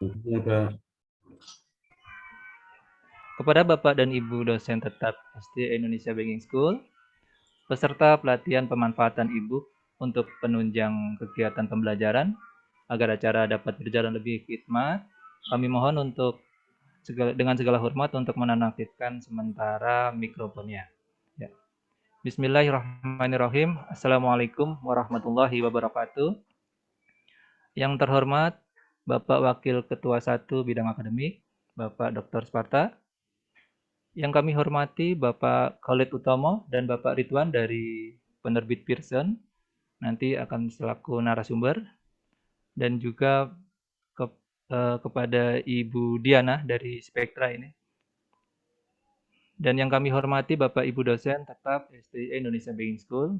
Iya, Kak. Kepada Bapak dan Ibu dosen tetap SD Indonesia Banking School, peserta pelatihan pemanfaatan e-book untuk penunjang kegiatan pembelajaran agar acara dapat berjalan lebih khidmat, kami mohon untuk dengan segala hormat untuk menonaktifkan sementara mikrofonnya. Ya. Bismillahirrahmanirrahim. Assalamualaikum warahmatullahi wabarakatuh. Yang terhormat Bapak Wakil Ketua 1 Bidang Akademik, Bapak Dr. Sparta. Yang kami hormati Bapak Khalid Utomo dan Bapak Ridwan dari penerbit Pearson, nanti akan selaku narasumber, dan juga ke, kepada Ibu Diana dari Spektra ini. Dan yang kami hormati Bapak Ibu dosen tetap SD Indonesia Banking School.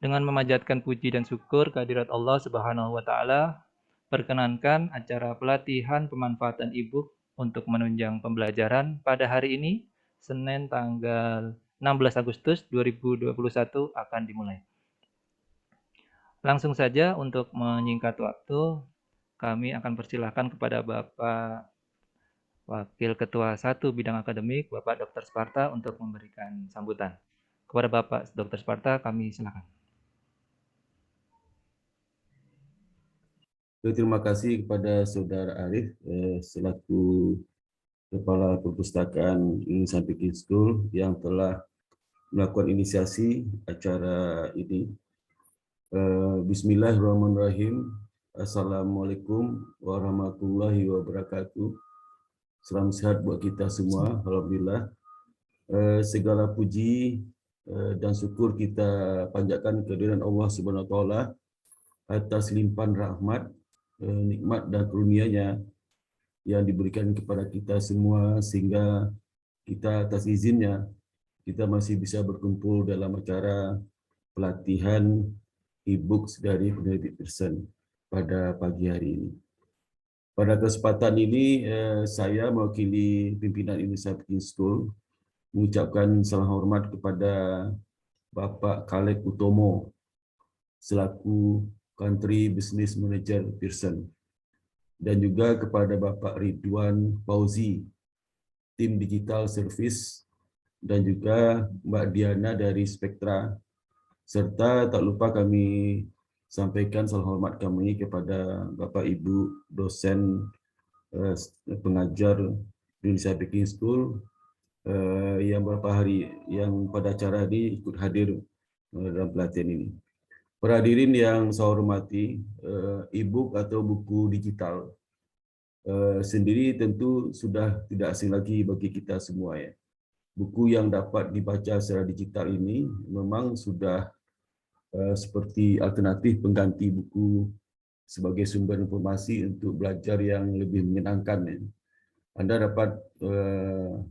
Dengan memanjatkan puji dan syukur kehadirat Allah Subhanahu wa taala, perkenankan acara pelatihan pemanfaatan e-book untuk menunjang pembelajaran pada hari ini, Senin tanggal 16 Agustus 2021 akan dimulai. Langsung saja untuk menyingkat waktu, kami akan persilahkan kepada Bapak Wakil Ketua 1 Bidang Akademik, Bapak Dr. Sparta untuk memberikan sambutan. Kepada Bapak Dr. Sparta, kami silakan. Terima kasih kepada Saudara Arif selaku Kepala Perpustakaan Indonesia Banking School yang telah melakukan inisiasi acara ini. Bismillahirrahmanirrahim. Assalamualaikum warahmatullahi wabarakatuh. Salam sehat buat kita semua. Alhamdulillah. Segala puji dan syukur kita panjatkan kehadiran Allah Subhanahu Wa Taala atas limpahan rahmat, nikmat dan karunia-Nya yang diberikan kepada kita semua sehingga kita atas izinnya kita masih bisa berkumpul dalam acara pelatihan e-books dari penerbit Pearson pada pagi hari ini. Pada kesempatan ini saya mewakili pimpinan Indonesia Banking School mengucapkan salam hormat kepada Bapak Khalid Utomo selaku Country Business Manager Pearson dan juga kepada Bapak Ridwan Fauzi, tim Digital Service, dan juga Mbak Diana dari Spektra, serta tak lupa kami sampaikan salam hormat kami kepada Bapak Ibu dosen pengajar Indonesia Banking School yang pada acara ini ikut hadir dalam pelatihan ini. Para hadirin yang saya hormati, e-book atau buku digital sendiri tentu sudah tidak asing lagi bagi kita semua ya. Buku yang dapat dibaca secara digital ini memang sudah seperti alternatif pengganti buku sebagai sumber informasi untuk belajar yang lebih menyenangkan ya. Anda dapat,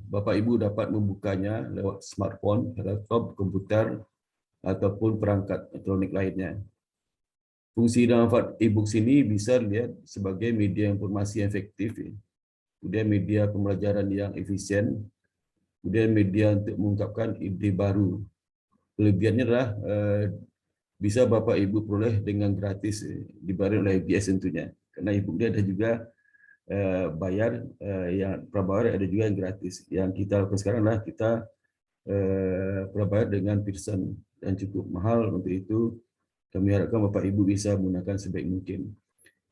Bapak Ibu dapat membukanya lewat smartphone, laptop, komputer, ataupun perangkat elektronik lainnya. Fungsi dan manfaat e-books ini bisa dilihat sebagai media informasi yang efektif, kemudian media pembelajaran yang efisien, kemudian media untuk mengungkapkan ide baru. Kelebihannya adalah bisa Bapak Ibu peroleh dengan gratis, dibayar oleh IBS tentunya. Karena e-book dia ada juga bayar, yang prabayar ada juga yang gratis. Yang kita lakukan sekarang adalah kita prabayar dengan Pearson dan cukup mahal. Untuk itu kami harapkan Bapak Ibu bisa menggunakan sebaik mungkin.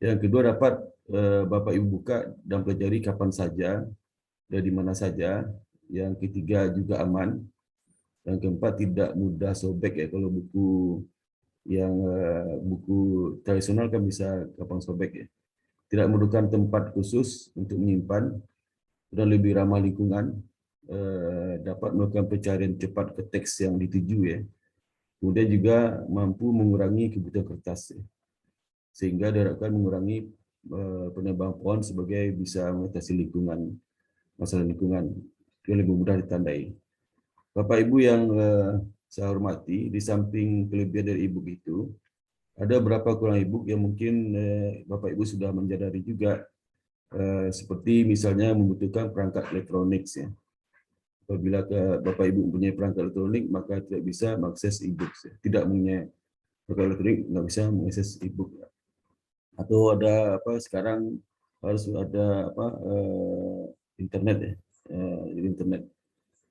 Yang kedua, dapat Bapak Ibu buka dan pelajari kapan saja dan di mana saja. Yang ketiga juga aman. Yang keempat tidak mudah sobek ya. Kalau buku tradisional kan bisa gampang sobek ya. Tidak memerlukan tempat khusus untuk menyimpan dan lebih ramah lingkungan. Dapat melakukan pencarian cepat ke teks yang dituju ya. Kemudian juga mampu mengurangi kebutuhan kertas ya. Sehingga diharapkan mengurangi penebang pohon sebagai bisa mengatasi masalah lingkungan yang lebih mudah ditandai. Bapak Ibu yang saya hormati, di samping kelebihan dari e-book itu, ada beberapa kurang e-book yang mungkin Bapak Ibu sudah menyadari juga, seperti misalnya membutuhkan perangkat elektronik ya. Apabila Bapak Ibu mempunyai perangkat elektronik, maka tidak bisa mengakses e-book ya. Tidak punya perangkat elektronik, nggak bisa mengakses e-book. atau ada apa sekarang harus ada apa internet ya, internet.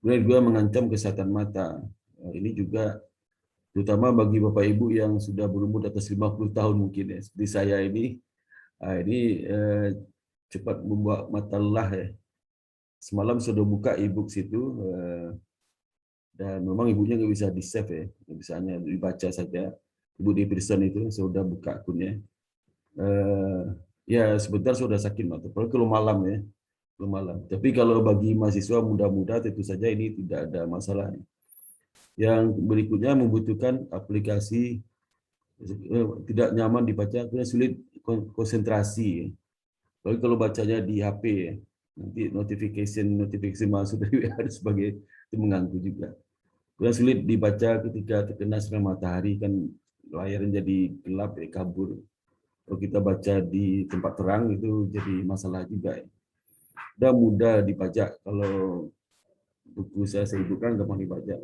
Kemudian juga mengancam kesehatan mata. Ini juga terutama bagi Bapak Ibu yang sudah berumur di atas 50 tahun mungkin ya, seperti saya ini. Ini cepat membuat mata lelah ya. Semalam sudah buka e-book situ, dan memang ibunya nggak bisa di-save ya, nggak bisa hanya dibaca saja. Ibu di Pearson itu sudah buka akunnya. Ya sebentar sudah sakit mata, apalagi kalau malam ya, kalau malam. Tapi kalau bagi mahasiswa muda-muda tentu saja ini tidak ada masalah. Yang berikutnya membutuhkan aplikasi tidak nyaman dibaca, karena sulit konsentrasi. Tapi kalau bacanya di HP ya, nanti notifikasi masuk dari WA sebagai itu mengganggu juga. Kemudian sulit dibaca ketika terkena sinar matahari, kan layarnya jadi gelap ya, kabur. Kalau kita baca di tempat terang itu jadi masalah juga ya. Dan mudah dibaca, kalau buku saya itu kan gampang dibaca.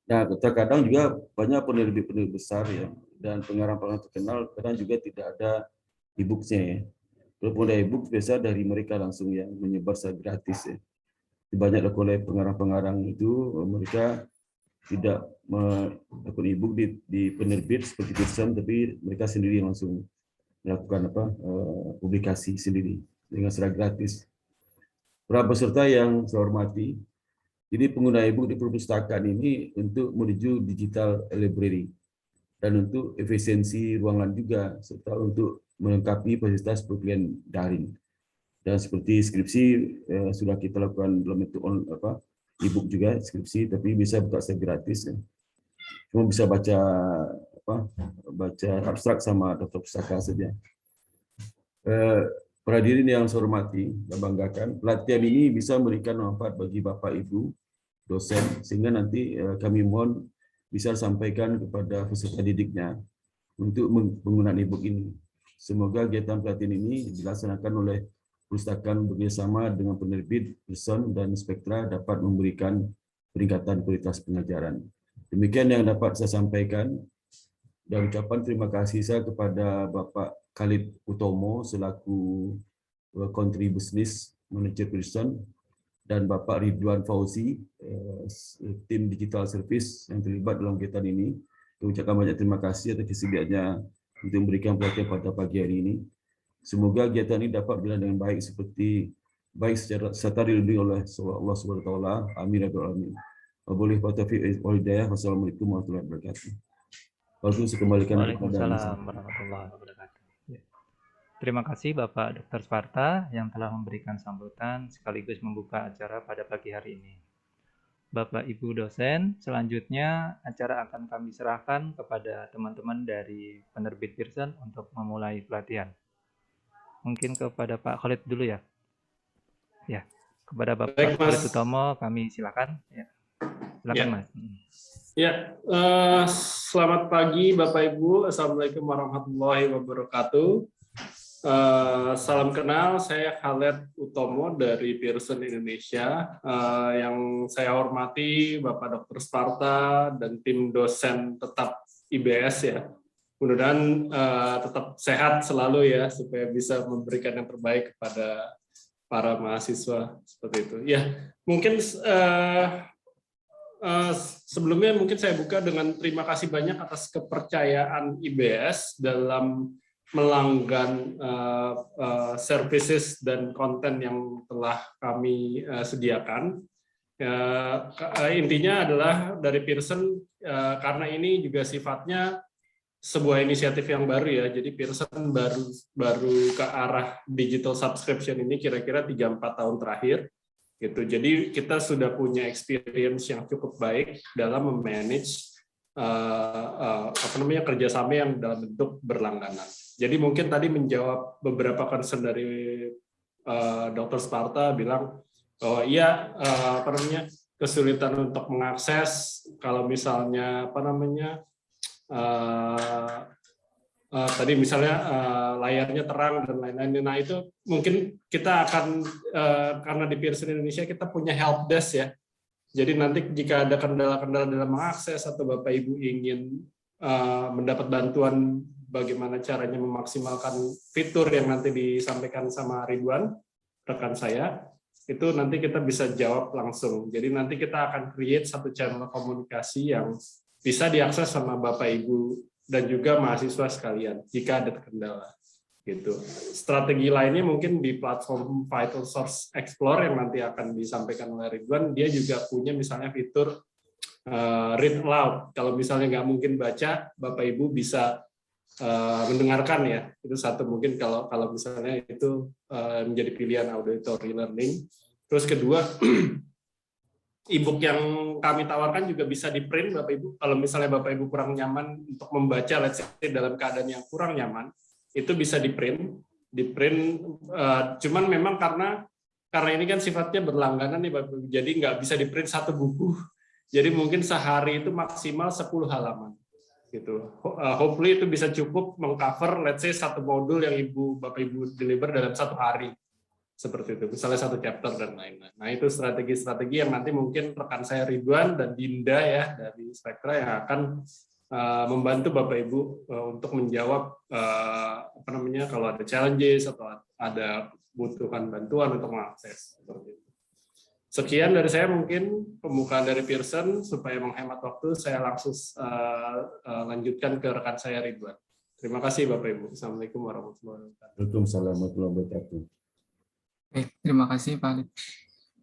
Nah, terkadang juga banyak penerbit-penerbit besar ya, dan pengarang-pengarang terkenal kadang juga tidak ada e-booknya ya. Kalau ada e-book biasa dari mereka langsung yang menyebar secara gratis ya. Banyak oleh pengarang-pengarang itu mereka tidak melakukan e-book di penerbit seperti Pearson, tapi mereka sendiri langsung melakukan publikasi sendiri dengan secara gratis. Para peserta yang saya hormati, jadi pengguna e-book di perpustakaan ini untuk menuju digital library dan untuk efisiensi ruangan juga, serta untuk melengkapi fasilitas perkuliahan daring. Dan seperti skripsi sudah kita lakukan dalam bentuk e-book juga skripsi, tapi bisa buka secara gratis. Cuma bisa baca baca abstrak sama daftar pustaka saja. Para hadirin yang saya hormati dan banggakan, pelatihan ini bisa memberikan manfaat bagi Bapak Ibu dosen, sehingga nanti kami mohon bisa sampaikan kepada peserta didiknya untuk penggunaan e-book ini. Semoga kegiatan pelatihan ini dilaksanakan oleh perpustakaan bekerjasama dengan penerbit, Pearson, dan Spektra dapat memberikan peningkatan kualitas pengajaran. Demikian yang dapat saya sampaikan, dan ucapan terima kasih saya kepada Bapak Khalid Utomo selaku Country Business Manager Pearson, dan Bapak Ridwan Fauzi, tim Digital Service yang terlibat dalam kegiatan ini. Saya ucapkan banyak terima kasih atas kesediaannya untuk memberikan pelatihan pada pagi hari ini. Semoga kegiatan ini dapat berjalan dengan baik serta dilindungi oleh Allah Subhanahu wa taala. Amin ya rabbal alamin. Wabillahi taufiq wal hidayah. Wassalamualaikum warahmatullahi wabarakatuh. Lalu saya kembalikan kepada Waalaikumsalam warahmatullahi wabarakatuh. Terima kasih Bapak Dr. Sparta yang telah memberikan sambutan sekaligus membuka acara pada pagi hari ini. Bapak Ibu dosen, selanjutnya acara akan kami serahkan kepada teman-teman dari penerbit Pearson untuk memulai pelatihan. Mungkin kepada Pak Khalid dulu ya. Ya, kepada Bapak Baik, Mas. Khalid Utomo kami silakan. Ya. Silakan, Ya. Mas. Ya, selamat pagi Bapak Ibu. Assalamualaikum warahmatullahi wabarakatuh. Salam kenal, saya Khalid Utomo dari Pearson Indonesia. Yang saya hormati Bapak Dr. Sparta dan tim dosen tetap IBS ya. Mudah-mudahan tetap sehat selalu ya, supaya bisa memberikan yang terbaik kepada para mahasiswa seperti itu. Ya, mungkin sebelumnya mungkin saya buka dengan terima kasih banyak atas kepercayaan IBS dalam melanggan services dan konten yang telah kami sediakan. Intinya adalah dari Pearson, karena ini juga sifatnya sebuah inisiatif yang baru ya. Jadi Pearson baru ke arah digital subscription ini kira-kira 3-4 tahun terakhir. Gitu. Jadi kita sudah punya experience yang cukup baik dalam memanage kerjasama yang dalam bentuk berlangganan. Jadi mungkin tadi menjawab beberapa concern dari Dr. Sparta bilang bahwa iya kesulitan untuk mengakses kalau misalnya tadi misalnya layarnya terang dan lain-lain. Nah itu mungkin kita akan karena di Pearson Indonesia kita punya help desk ya. Jadi nanti jika ada kendala-kendala dalam mengakses atau Bapak Ibu ingin mendapat bantuan bagaimana caranya memaksimalkan fitur yang nanti disampaikan sama Ridwan, rekan saya, itu nanti kita bisa jawab langsung. Jadi nanti kita akan create satu channel komunikasi yang bisa diakses sama Bapak Ibu dan juga mahasiswa sekalian jika ada kendala. Gitu. Strategi lainnya mungkin di platform Vital Source Explorer yang nanti akan disampaikan oleh Ridwan, dia juga punya misalnya fitur read aloud. Kalau misalnya nggak mungkin baca, Bapak Ibu bisa mendengarkan ya. Itu satu mungkin kalau misalnya itu menjadi pilihan auditory learning. Terus kedua, e-book yang kami tawarkan juga bisa di-print Bapak Ibu. Kalau misalnya Bapak Ibu kurang nyaman untuk membaca, let's say dalam keadaan yang kurang nyaman, itu bisa di-print, cuman memang karena ini kan sifatnya berlangganan nih Bapak Ibu, jadi nggak bisa di-print satu buku, jadi mungkin sehari itu maksimal 10 halaman, gitu. Hopefully itu bisa cukup mengcover, let's say satu modul yang Bapak Ibu deliver dalam satu hari, seperti itu, misalnya satu chapter dan lain-lain. Nah itu strategi-strategi yang nanti mungkin rekan saya Ridwan dan Dinda ya dari Spektra yang akan membantu Bapak Ibu untuk menjawab kalau ada challenges atau ada butuhkan bantuan untuk mengakses. Sekian dari saya, mungkin pembukaan dari Pearson. Supaya menghemat waktu, saya langsung lanjutkan ke rekan saya Ridwan. Terima kasih Bapak Ibu. Assalamualaikum warahmatullahi wabarakatuh. Waalaikumsalam warahmatullahi wabarakatuh. Baik, terima kasih Pak Alif.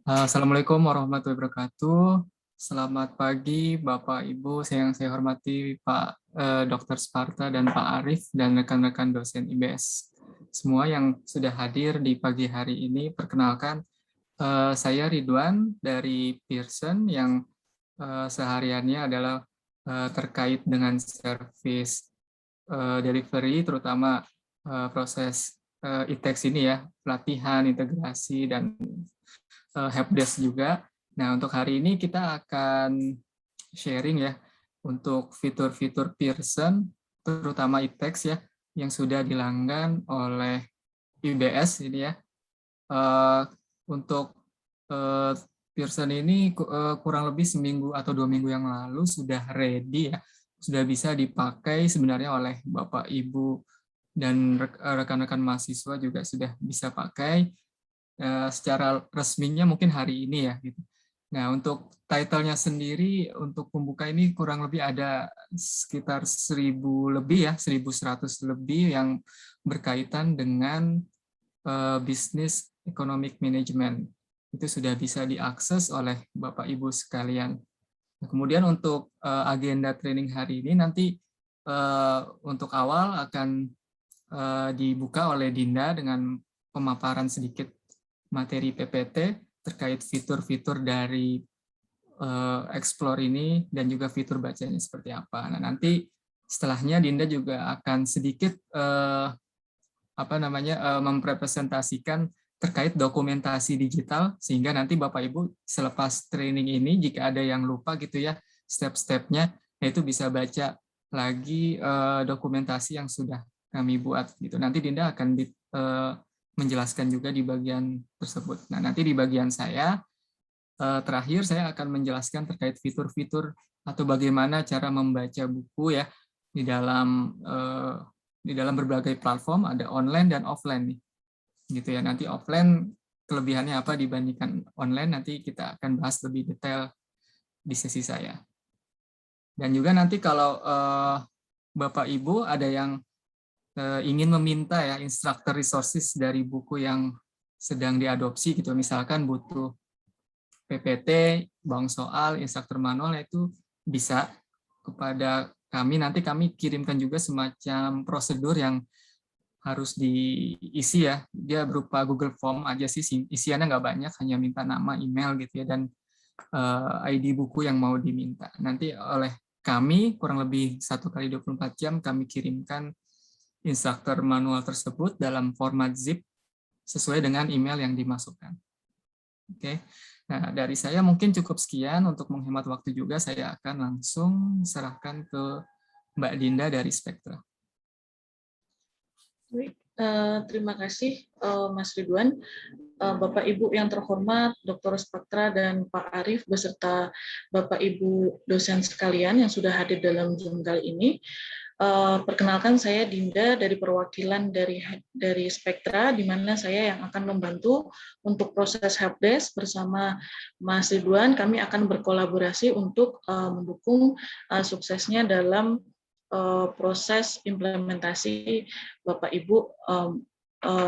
Assalamualaikum warahmatullahi wabarakatuh. Selamat pagi Bapak Ibu yang saya hormati Pak Dr. Sparta dan Pak Arif dan rekan-rekan dosen IBS semua yang sudah hadir di pagi hari ini. Perkenalkan, saya Ridwan dari Pearson yang sehariannya adalah terkait dengan service delivery, terutama proses ITEX ini ya, pelatihan, integrasi, dan helpdesk juga. Nah, untuk hari ini kita akan sharing ya untuk fitur-fitur Pearson, terutama ITEX ya, yang sudah dilanggan oleh IBS ini ya. Untuk Pearson ini kurang lebih seminggu atau 2 minggu yang lalu sudah ready ya, sudah bisa dipakai sebenarnya oleh Bapak Ibu dan rekan-rekan mahasiswa juga sudah bisa pakai. Secara resminya mungkin hari ini ya gitu. Nah, untuk title-nya sendiri untuk pembuka ini kurang lebih ada sekitar 1000 lebih ya, 1100 lebih yang berkaitan dengan business economic management. Itu sudah bisa diakses oleh Bapak Ibu sekalian. Nah, kemudian untuk agenda training hari ini nanti untuk awal akan dibuka oleh Dinda dengan pemaparan sedikit materi PPT terkait fitur-fitur dari Explore ini dan juga fitur bacanya seperti apa. Nah, nanti setelahnya Dinda juga akan sedikit mempresentasikan terkait dokumentasi digital, sehingga nanti Bapak Ibu selepas training ini jika ada yang lupa gitu ya step-stepnya, yaitu bisa baca lagi dokumentasi yang sudah kami buat gitu. Nanti Dinda akan menjelaskan juga di bagian tersebut. Nah, nanti di bagian saya terakhir saya akan menjelaskan terkait fitur-fitur atau bagaimana cara membaca buku ya di dalam berbagai platform, ada online dan offline nih. Gitu ya. Nanti offline kelebihannya apa dibandingkan online, nanti kita akan bahas lebih detail di sesi saya. Dan juga nanti kalau Bapak Ibu ada yang ingin meminta ya instructor resources dari buku yang sedang diadopsi gitu, misalkan butuh PPT, bank soal, instruktur manual, itu bisa kepada kami, nanti kami kirimkan juga semacam prosedur yang harus diisi ya, dia berupa Google Form aja sih, isiannya nggak banyak, hanya minta nama, email gitu ya, dan ID buku yang mau diminta. Nanti oleh kami kurang lebih 1x24 jam kami kirimkan instruktur manual tersebut dalam format zip sesuai dengan email yang dimasukkan. Oke, nah dari saya mungkin cukup sekian. Untuk menghemat waktu juga saya akan langsung serahkan ke Mbak Dinda dari Spektra. Terima kasih Mas Ridwan. Bapak Ibu yang terhormat, Dr. Sparta dan Pak Arif beserta Bapak Ibu dosen sekalian yang sudah hadir dalam Zoom kali ini. Perkenalkan, saya Dinda dari perwakilan dari Spektra, di mana saya yang akan membantu untuk proses helpdesk bersama Mas Ridwan. Kami akan berkolaborasi untuk mendukung suksesnya dalam proses implementasi Bapak Ibu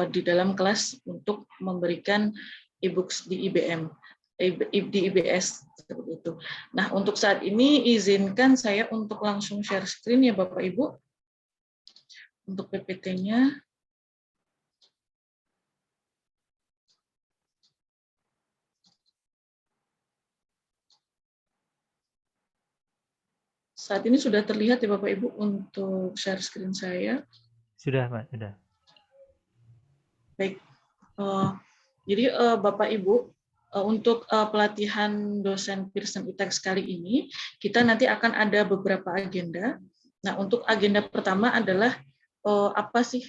di dalam kelas untuk memberikan e-books di IBM, di IBS seperti itu. Nah, untuk saat ini izinkan saya untuk langsung share screen ya Bapak Ibu. Untuk PPT-nya. Saat ini sudah terlihat ya Bapak Ibu untuk share screen saya. Sudah, Pak, sudah. Baik. Jadi Bapak Ibu, untuk pelatihan dosen Pearson ITEX kali ini, kita nanti akan ada beberapa agenda. Nah, untuk agenda pertama adalah apa sih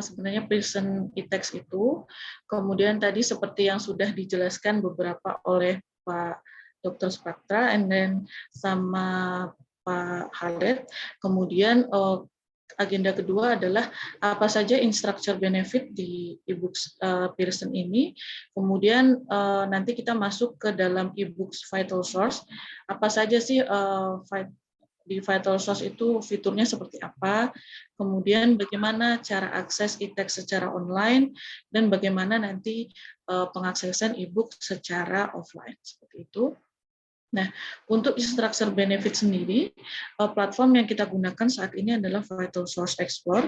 sebenarnya Pearson ITEX itu. Kemudian tadi seperti yang sudah dijelaskan beberapa oleh Pak Dr. Spaktra, and then sama Pak Khaled. Kemudian agenda kedua adalah apa saja instructor benefit di e-books Pearson ini. Kemudian nanti kita masuk ke dalam e-books Vital Source. Apa saja sih di Vital Source itu fiturnya seperti apa, kemudian bagaimana cara akses e-text secara online, dan bagaimana nanti pengaksesan e-book secara offline. Seperti itu. Nah, untuk instructor benefit sendiri, platform yang kita gunakan saat ini adalah Vital Source Explorer.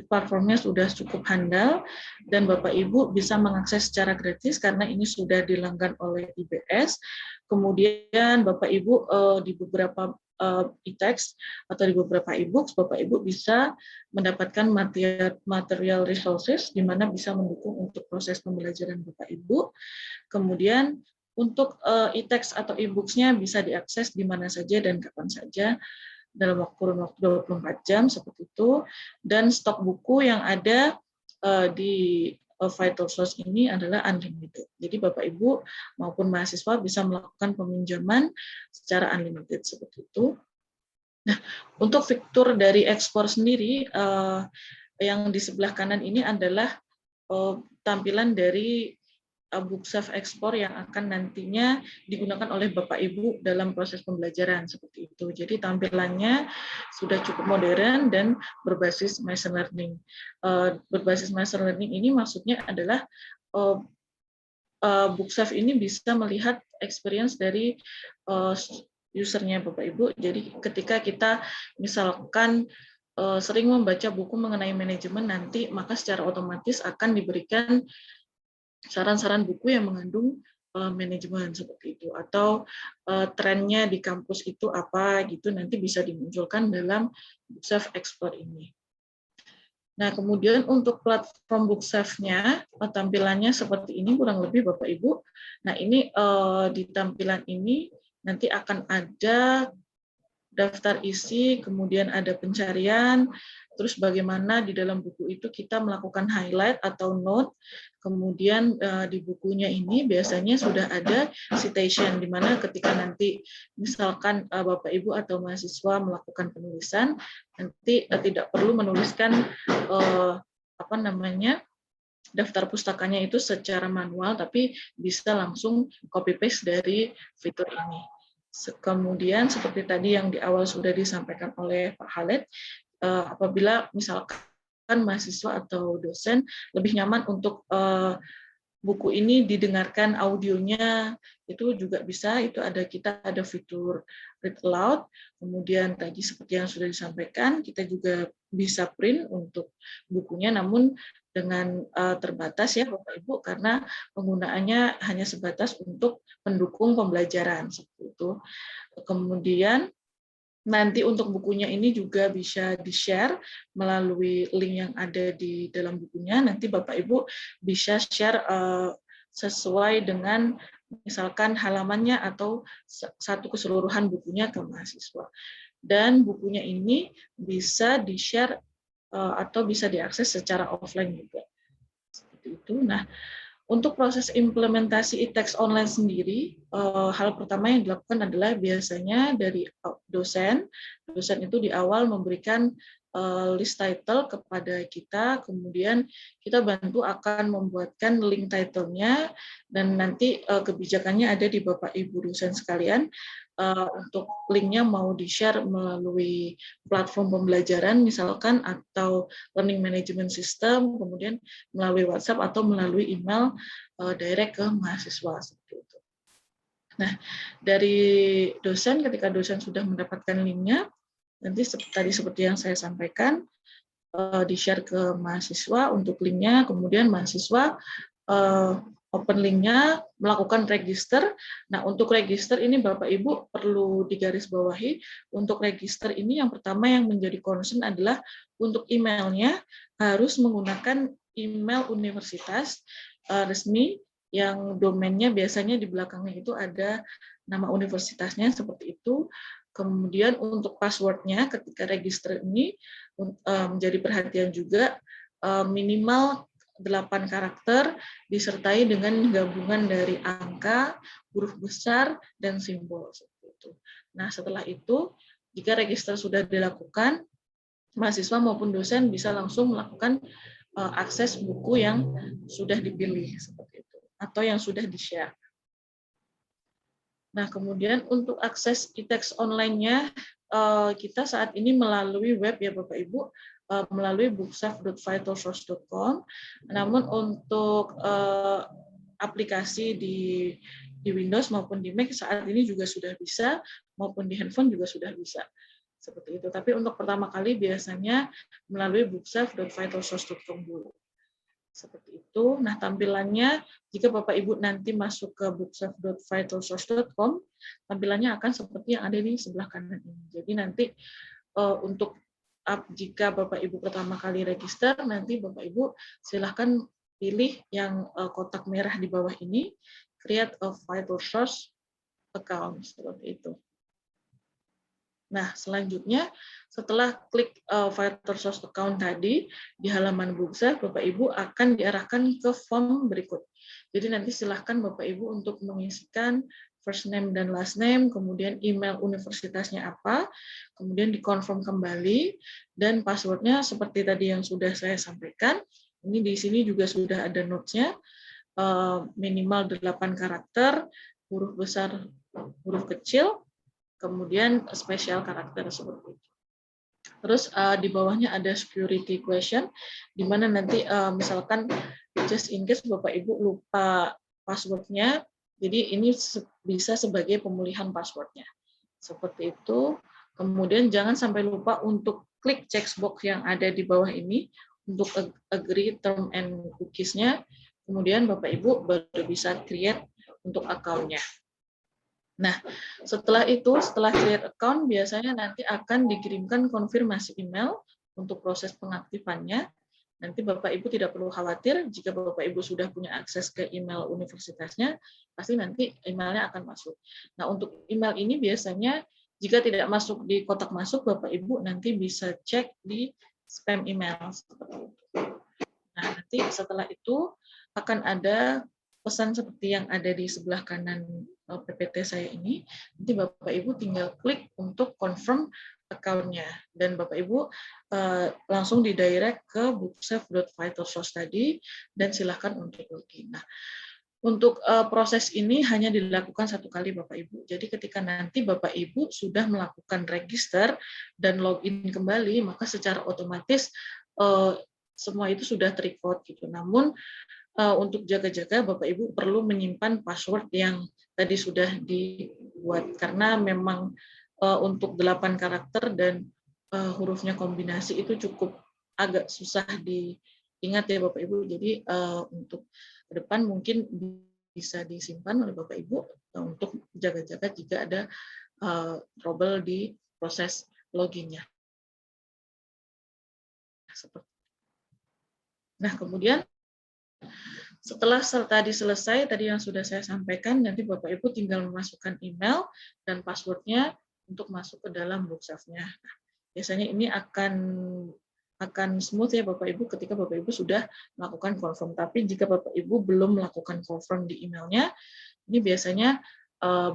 Platformnya sudah cukup handal, dan Bapak Ibu bisa mengakses secara gratis karena ini sudah dilanggan oleh IBS. Kemudian Bapak Ibu di beberapa e-text atau di beberapa e-books, Bapak Ibu bisa mendapatkan material resources di mana bisa mendukung untuk proses pembelajaran Bapak Ibu. Kemudian untuk e-text atau e-books-nya bisa diakses di mana saja dan kapan saja dalam kurun waktu 24 jam seperti itu. Dan stok buku yang ada di Vital Source ini adalah unlimited. Jadi Bapak Ibu maupun mahasiswa bisa melakukan peminjaman secara unlimited seperti itu. Nah, untuk fitur dari ekspor sendiri yang di sebelah kanan ini adalah tampilan dari book self ekspor yang akan nantinya digunakan oleh Bapak Ibu dalam proses pembelajaran seperti itu. Jadi tampilannya sudah cukup modern dan berbasis machine learning. Berbasis machine learning ini maksudnya adalah book self ini bisa melihat experience dari usernya Bapak Ibu. Jadi ketika kita misalkan sering membaca buku mengenai manajemen nanti, maka secara otomatis akan diberikan saran-saran buku yang mengandung manajemen seperti itu, atau trennya di kampus itu apa gitu, nanti bisa dimunculkan dalam Bookself Explorer ini. Nah, kemudian untuk platform Bookself-nya tampilannya seperti ini kurang lebih Bapak Ibu. Nah, ini di tampilan ini nanti akan ada daftar isi, kemudian ada pencarian, terus bagaimana di dalam buku itu kita melakukan highlight atau note, kemudian di bukunya ini biasanya sudah ada citation, di mana ketika nanti misalkan Bapak Ibu atau mahasiswa melakukan penulisan, nanti tidak perlu menuliskan daftar pustakanya itu secara manual, tapi bisa langsung copy paste dari fitur ini. Kemudian seperti tadi yang di awal sudah disampaikan oleh Pak Khaled, apabila misalkan mahasiswa atau dosen lebih nyaman untuk buku ini didengarkan audionya, itu juga bisa, itu kita ada fitur read aloud. Kemudian tadi seperti yang sudah disampaikan, kita juga bisa print untuk bukunya, namun dengan terbatas ya Bapak Ibu, karena penggunaannya hanya sebatas untuk pendukung pembelajaran seperti itu. Kemudian nanti untuk bukunya ini juga bisa di-share melalui link yang ada di dalam bukunya. Nanti Bapak Ibu bisa share sesuai dengan misalkan halamannya atau satu keseluruhan bukunya ke mahasiswa. Dan bukunya ini bisa di-share atau bisa diakses secara offline juga. Seperti itu. Nah, untuk proses implementasi e-text online sendiri, hal pertama yang dilakukan adalah biasanya dari dosen. Dosen itu di awal memberikan list title kepada kita, kemudian kita bantu akan membuatkan link title-nya, dan nanti kebijakannya ada di Bapak Ibu dosen sekalian. Untuk linknya mau di-share melalui platform pembelajaran misalkan, atau learning management system, kemudian melalui WhatsApp atau melalui email direct ke mahasiswa seperti itu. Nah, dari dosen, ketika dosen sudah mendapatkan linknya, nanti tadi seperti yang saya sampaikan, di-share ke mahasiswa untuk linknya, kemudian mahasiswa open linknya, melakukan register. Nah, untuk register ini Bapak Ibu perlu digarisbawahi, untuk register ini yang pertama yang menjadi concern adalah untuk emailnya harus menggunakan email universitas resmi, yang domainnya biasanya di belakangnya itu ada nama universitasnya seperti itu. Kemudian untuk passwordnya ketika register ini menjadi perhatian juga, minimal 8 karakter disertai dengan gabungan dari angka, huruf besar, dan simbol seperti itu. Nah, setelah itu jika register sudah dilakukan, mahasiswa maupun dosen bisa langsung melakukan akses buku yang sudah dipilih seperti itu atau yang sudah di-share. Nah, kemudian untuk akses e-text online-nya kita saat ini melalui web ya Bapak Ibu, melalui booksafe.vitalsource.com. Namun untuk aplikasi di Windows maupun di Mac saat ini juga sudah bisa, maupun di handphone juga sudah bisa. Seperti itu. Tapi untuk pertama kali biasanya melalui booksafe.vitalsource.com dulu. Seperti itu. Nah, tampilannya jika Bapak Ibu nanti masuk ke booksafe.vitalsource.com, tampilannya akan seperti yang ada di sebelah kanan ini. Jadi nanti untuk jika Bapak Ibu pertama kali register, nanti Bapak Ibu silahkan pilih yang kotak merah di bawah ini, create a VitalSource account, seperti itu. Nah, selanjutnya setelah klik VitalSource account tadi di halaman Booksafe, Bapak Ibu akan diarahkan ke form berikut. Jadi nanti silahkan Bapak Ibu untuk mengisikan first name dan last name, kemudian email universitasnya apa, kemudian dikonfirm kembali, dan passwordnya seperti tadi yang sudah saya sampaikan. Ini di sini juga sudah ada notes-nya, minimal 8 karakter, huruf besar, huruf kecil, kemudian spesial karakter seperti itu. Terus di bawahnya ada security question, di mana nanti misalkan just in case Bapak Ibu lupa passwordnya, jadi ini bisa sebagai pemulihan passwordnya. Seperti itu. Kemudian jangan sampai lupa untuk klik checkbox yang ada di bawah ini untuk agree term and cookies-nya. Kemudian Bapak Ibu baru bisa create untuk account-nya. Nah, setelah itu, setelah create account, biasanya nanti akan dikirimkan konfirmasi email untuk proses pengaktifannya. Nanti Bapak Ibu tidak perlu khawatir, jika Bapak Ibu sudah punya akses ke email universitasnya, pasti nanti emailnya akan masuk. Nah, untuk email ini biasanya jika tidak masuk di kotak masuk, Bapak Ibu nanti bisa cek di spam email. Nah, nanti setelah itu akan ada pesan seperti yang ada di sebelah kanan PPT saya ini. Nanti Bapak Ibu tinggal klik untuk confirm account-nya, dan Bapak Ibu langsung didirect ke booksafe.vitalsource tadi, dan silakan untuk login. Nah, untuk proses ini hanya dilakukan 1 kali Bapak Ibu. Jadi ketika nanti Bapak Ibu sudah melakukan register dan login kembali, maka secara otomatis semua itu sudah terrecord gitu. Namun untuk jaga-jaga Bapak Ibu perlu menyimpan password yang tadi sudah dibuat, karena memang untuk 8 karakter dan hurufnya kombinasi itu cukup agak susah diingat ya Bapak Ibu. Jadi untuk ke depan mungkin bisa disimpan oleh Bapak Ibu untuk jaga-jaga jika ada trouble di proses loginnya. Nah, kemudian setelah tadi selesai, tadi yang sudah saya sampaikan, nanti Bapak Ibu tinggal memasukkan email dan passwordnya untuk masuk ke dalam Booksafe-nya. Nah, biasanya ini akan smooth ya Bapak Ibu ketika Bapak Ibu sudah melakukan confirm. Tapi jika Bapak Ibu belum melakukan confirm di emailnya, ini biasanya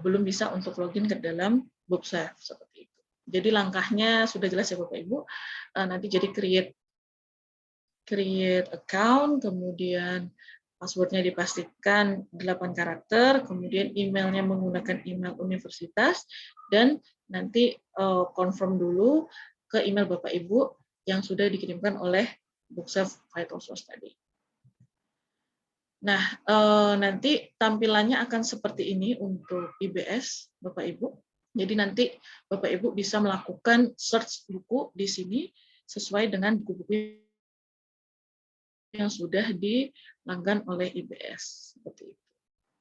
belum bisa untuk login ke dalam Booksafe seperti itu. Jadi langkahnya sudah jelas ya Bapak Ibu. Nanti jadi create account, kemudian passwordnya dipastikan 8 karakter, kemudian emailnya menggunakan email universitas, dan nanti confirm dulu ke email Bapak Ibu yang sudah dikirimkan oleh Bookserve Vital Source tadi. Nah, nanti tampilannya akan seperti ini untuk IBS, Bapak Ibu. Jadi nanti Bapak Ibu bisa melakukan search buku di sini sesuai dengan buku-buku yang sudah dilanggan oleh IBS. Seperti itu.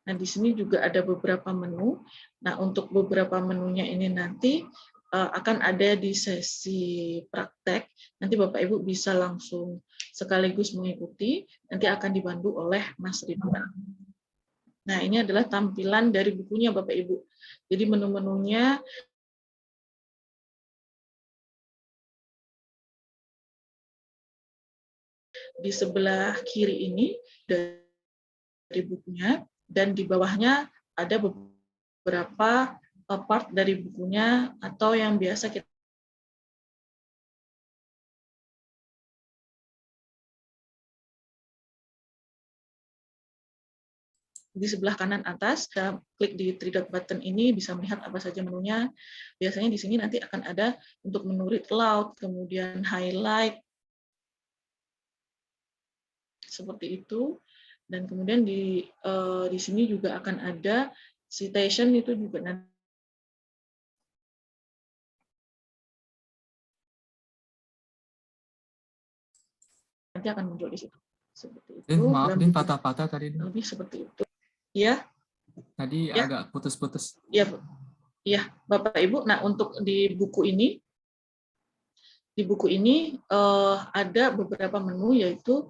Nah, di sini juga ada beberapa menu. Nah, untuk beberapa menunya ini nanti akan ada di sesi praktek. Nanti Bapak Ibu bisa langsung sekaligus mengikuti. Nanti akan dibantu oleh Mas Ridwan. Nah, ini adalah tampilan dari bukunya Bapak Ibu. Jadi menu-menunya di sebelah kiri ini dari bukunya, dan di bawahnya ada beberapa part dari bukunya atau yang biasa kita di sebelah kanan atas, kita klik di 3 dot button ini bisa melihat apa saja menunya. Biasanya di sini nanti akan ada untuk menu read aloud, kemudian highlight, seperti itu. Dan kemudian di sini juga akan ada citation, itu juga nanti akan muncul di situ. Seperti itu. Maaf, Din, patah-patah tadi. Lebih seperti itu. Ya. Tadi ya. agak putus-putus. Iya, Bapak Ibu. Nah, untuk di buku ini ada beberapa menu, yaitu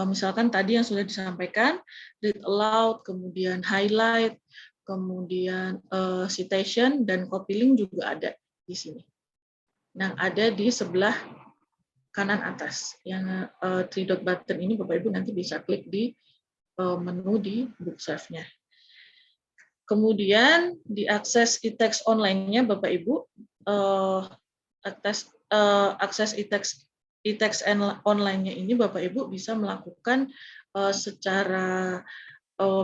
misalkan tadi yang sudah disampaikan, read aloud, kemudian highlight, kemudian citation, dan copy link juga ada di sini. Nah, ada di sebelah kanan atas. Yang 3 dot button ini Bapak Ibu nanti bisa klik di menu di Bookserve-nya. Kemudian di akses e-text online-nya Bapak Ibu, akses e-text online-nya ini Bapak Ibu bisa melakukan secara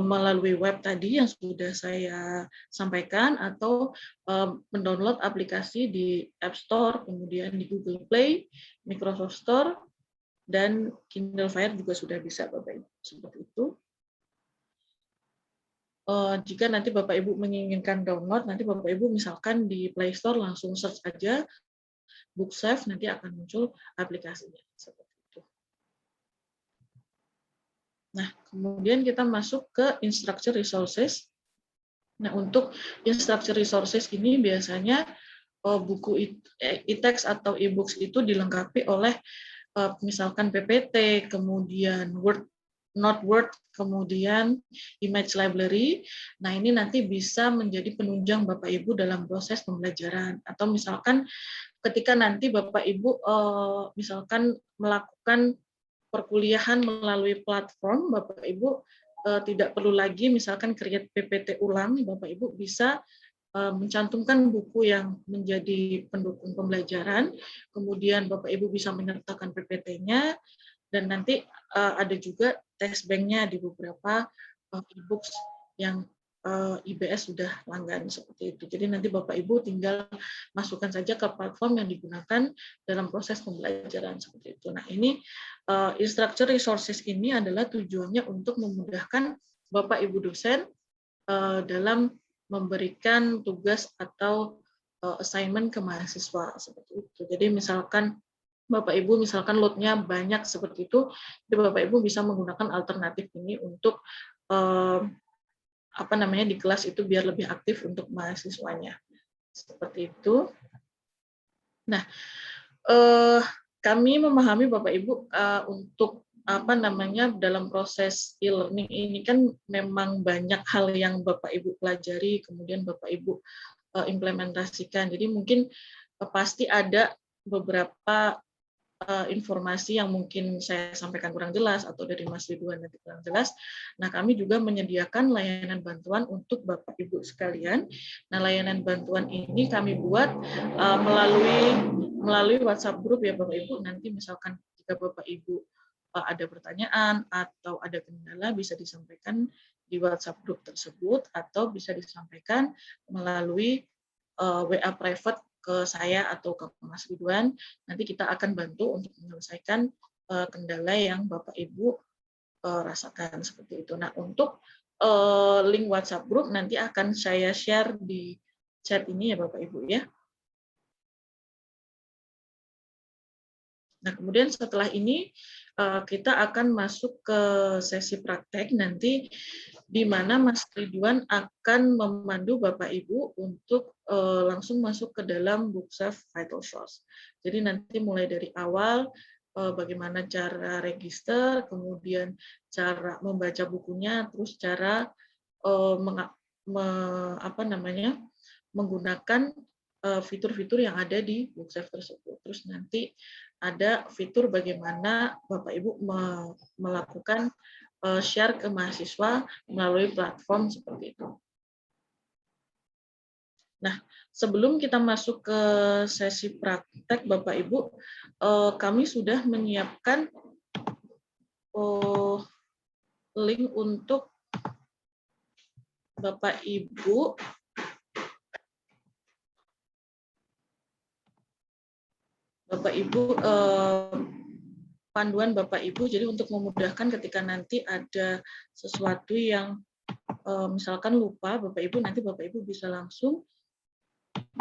melalui web tadi yang sudah saya sampaikan, atau mendownload aplikasi di App Store, kemudian di Google Play, Microsoft Store, dan Kindle Fire juga sudah bisa Bapak Ibu. Seperti itu. Jika nanti Bapak Ibu menginginkan download, nanti Bapak Ibu misalkan di Play Store langsung search aja Bookserve, nanti akan muncul aplikasinya. Seperti itu. Nah, kemudian kita masuk ke Instructure Resources. Nah, untuk Instructure Resources ini biasanya buku e-text atau e-books itu dilengkapi oleh misalkan PPT, kemudian Word, Not Word, kemudian Image Library. Nah, ini nanti bisa menjadi penunjang Bapak Ibu dalam proses pembelajaran. Atau misalkan ketika nanti Bapak Ibu misalkan melakukan perkuliahan melalui platform, Bapak Ibu tidak perlu lagi misalkan create PPT ulang, Bapak Ibu bisa mencantumkan buku yang menjadi pendukung pembelajaran, kemudian Bapak Ibu bisa menyertakan PPT-nya, dan nanti ada juga test bank-nya di beberapa e-books yang IBS sudah langgan seperti itu. Jadi nanti Bapak Ibu tinggal masukkan saja ke platform yang digunakan dalam proses pembelajaran seperti itu. Nah, ini Instructure Resources ini adalah tujuannya untuk memudahkan Bapak Ibu dosen dalam memberikan tugas atau assignment ke mahasiswa seperti itu. Jadi misalkan Bapak Ibu misalkan load-nya banyak seperti itu, jadi Bapak Ibu bisa menggunakan alternatif ini untuk di kelas itu biar lebih aktif untuk mahasiswanya. Seperti itu. Nah, kami memahami Bapak Ibu untuk dalam proses e-learning ini kan memang banyak hal yang Bapak Ibu pelajari, kemudian Bapak Ibu implementasikan. Jadi mungkin pasti ada beberapa informasi yang mungkin saya sampaikan kurang jelas atau dari Mas Ridwan nanti kurang jelas, nah kami juga menyediakan layanan bantuan untuk Bapak Ibu sekalian. Nah, layanan bantuan ini kami buat melalui WhatsApp group ya Bapak Ibu. Nanti misalkan jika Bapak Ibu ada pertanyaan atau ada kendala bisa disampaikan di WhatsApp group tersebut atau bisa disampaikan melalui WA private ke saya atau ke Mas Ridwan. Nanti kita akan bantu untuk menyelesaikan kendala yang Bapak Ibu rasakan seperti itu. Nah, untuk link WhatsApp group nanti akan saya share di chat ini ya Bapak Ibu ya. Nah, kemudian setelah ini kita akan masuk ke sesi praktek nanti di mana Mas Ridwan akan memandu Bapak Ibu untuk langsung masuk ke dalam BookSafe Vital Source. Jadi nanti mulai dari awal bagaimana cara register, kemudian cara membaca bukunya, terus cara menggunakan fitur-fitur yang ada di BookSafe tersebut. Terus nanti ada fitur bagaimana Bapak Ibu melakukan share ke mahasiswa melalui platform seperti itu. Nah, sebelum kita masuk ke sesi praktek, Bapak Ibu, kami sudah menyiapkan link untuk Bapak Ibu panduan Bapak Ibu, jadi untuk memudahkan ketika nanti ada sesuatu yang misalkan lupa Bapak Ibu, nanti Bapak Ibu bisa langsung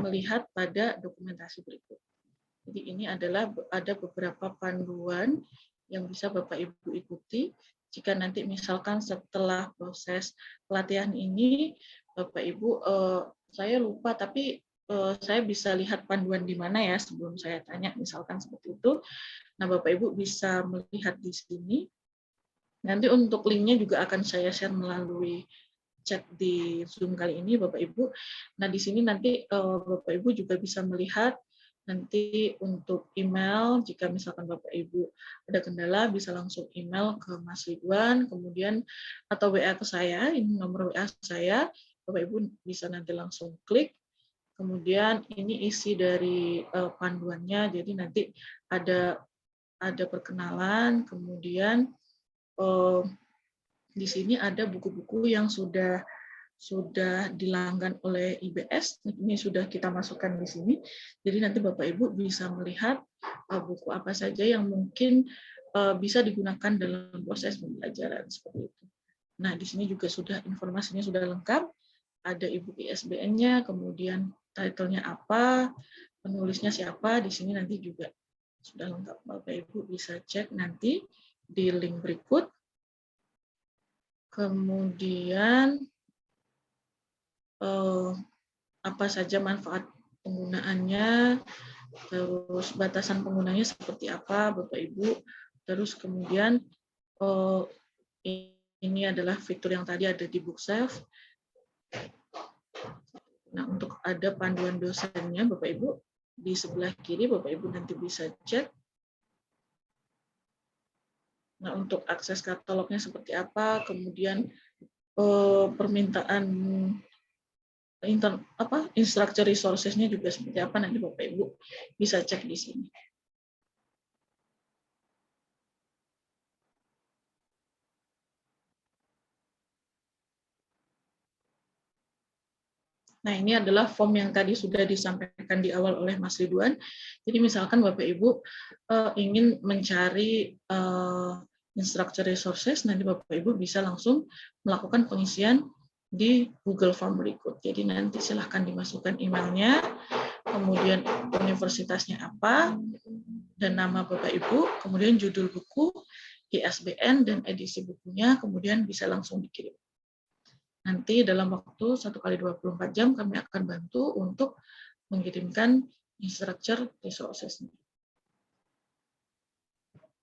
melihat pada dokumentasi berikut. Jadi ini adalah ada beberapa panduan yang bisa Bapak Ibu ikuti. Jika nanti misalkan setelah proses pelatihan ini, Bapak Ibu, saya lupa tapi saya bisa lihat panduan di mana ya sebelum saya tanya, misalkan seperti itu. Nah, Bapak Ibu bisa melihat di sini. Nanti untuk linknya juga akan saya share melalui chat di Zoom kali ini, Bapak Ibu. Nah, di sini nanti Bapak Ibu juga bisa melihat nanti untuk email, jika misalkan Bapak Ibu ada kendala, bisa langsung email ke Mas Ridwan, kemudian atau WA ke saya, ini nomor WA saya, Bapak Ibu bisa nanti langsung klik. Kemudian ini isi dari panduannya, jadi nanti ada perkenalan, kemudian di sini ada buku-buku yang sudah dilanggan oleh IBS, ini sudah kita masukkan di sini. Jadi nanti Bapak Ibu bisa melihat buku apa saja yang mungkin bisa digunakan dalam proses pembelajaran seperti itu. Nah, di sini juga sudah informasinya sudah lengkap, ada e-book ISBN-nya, kemudian title-nya apa, penulisnya siapa, di sini nanti juga sudah lengkap. Bapak Ibu bisa cek nanti di link berikut. Kemudian apa saja manfaat penggunaannya, terus batasan penggunanya seperti apa, Bapak Ibu. Terus kemudian ini adalah fitur yang tadi ada di BookSafe. Nah, untuk ada panduan dosennya, Bapak Ibu, di sebelah kiri Bapak Ibu nanti bisa cek. Nah, untuk akses katalognya seperti apa, kemudian permintaan instructor resources-nya juga seperti apa, nanti Bapak Ibu bisa cek di sini. Nah, ini adalah form yang tadi sudah disampaikan di awal oleh Mas Ridwan. Jadi misalkan Bapak Ibu ingin mencari instructor resources, nanti Bapak Ibu bisa langsung melakukan pengisian di Google Form berikut. Jadi nanti silahkan dimasukkan emailnya, kemudian universitasnya apa, dan nama Bapak Ibu, kemudian judul buku, ISBN, dan edisi bukunya, kemudian bisa langsung dikirim. Nanti dalam waktu 1x24 jam kami akan bantu untuk mengirimkan instructor resources.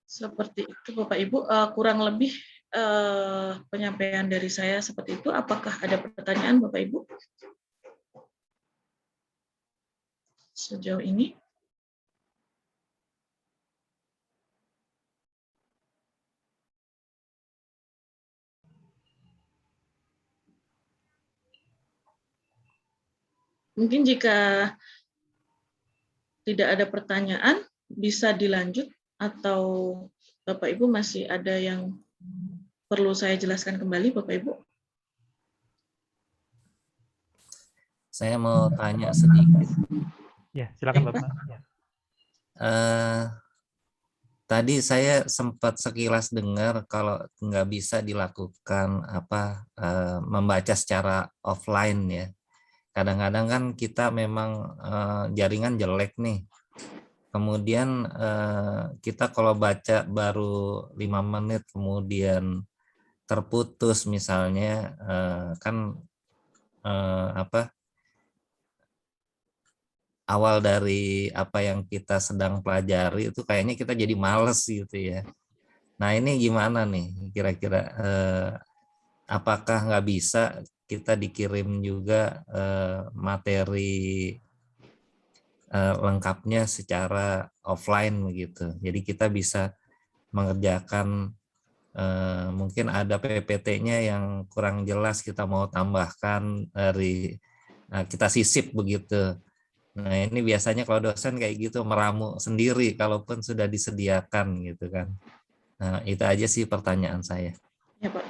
Seperti itu Bapak Ibu, kurang lebih penyampaian dari saya seperti itu. Apakah ada pertanyaan Bapak Ibu sejauh ini? Mungkin jika tidak ada pertanyaan, bisa dilanjut atau Bapak Ibu masih ada yang perlu saya jelaskan kembali, Bapak Ibu? Saya mau tanya sedikit. Ya, silakan Baik, Pak. Bapak. Ya. Tadi saya sempat sekilas dengar kalau nggak bisa dilakukan membaca secara offline ya. Kadang-kadang kan kita memang jaringan jelek nih. Kemudian kita kalau baca baru 5 menit kemudian terputus misalnya, kan awal dari apa yang kita sedang pelajari itu kayaknya kita jadi males gitu ya. Nah ini gimana nih kira-kira, apakah nggak bisa kita dikirim juga materi lengkapnya secara offline begitu. Jadi kita bisa mengerjakan, mungkin ada PPT-nya yang kurang jelas kita mau tambahkan dari kita sisip begitu. Nah ini biasanya kalau dosen kayak gitu meramu sendiri kalaupun sudah disediakan gitu kan. Nah itu aja sih pertanyaan saya. Ya, Pak.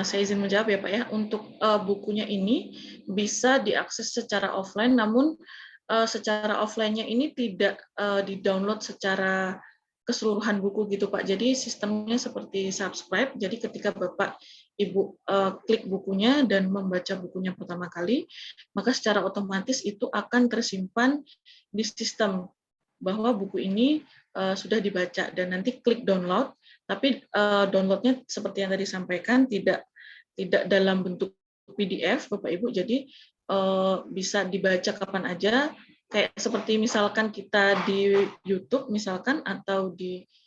Saya izin menjawab ya, Pak ya. Untuk bukunya ini bisa diakses secara offline, namun secara offline-nya ini tidak di-download secara keseluruhan buku gitu, Pak. Jadi sistemnya seperti subscribe. Jadi ketika Bapak Ibu klik bukunya dan membaca bukunya pertama kali, maka secara otomatis itu akan tersimpan di sistem bahwa buku ini sudah dibaca, dan nanti klik download, tapi downloadnya seperti yang tadi sampaikan tidak dalam bentuk PDF, Bapak Ibu, jadi bisa dibaca kapan aja, kayak seperti misalkan kita di YouTube misalkan, atau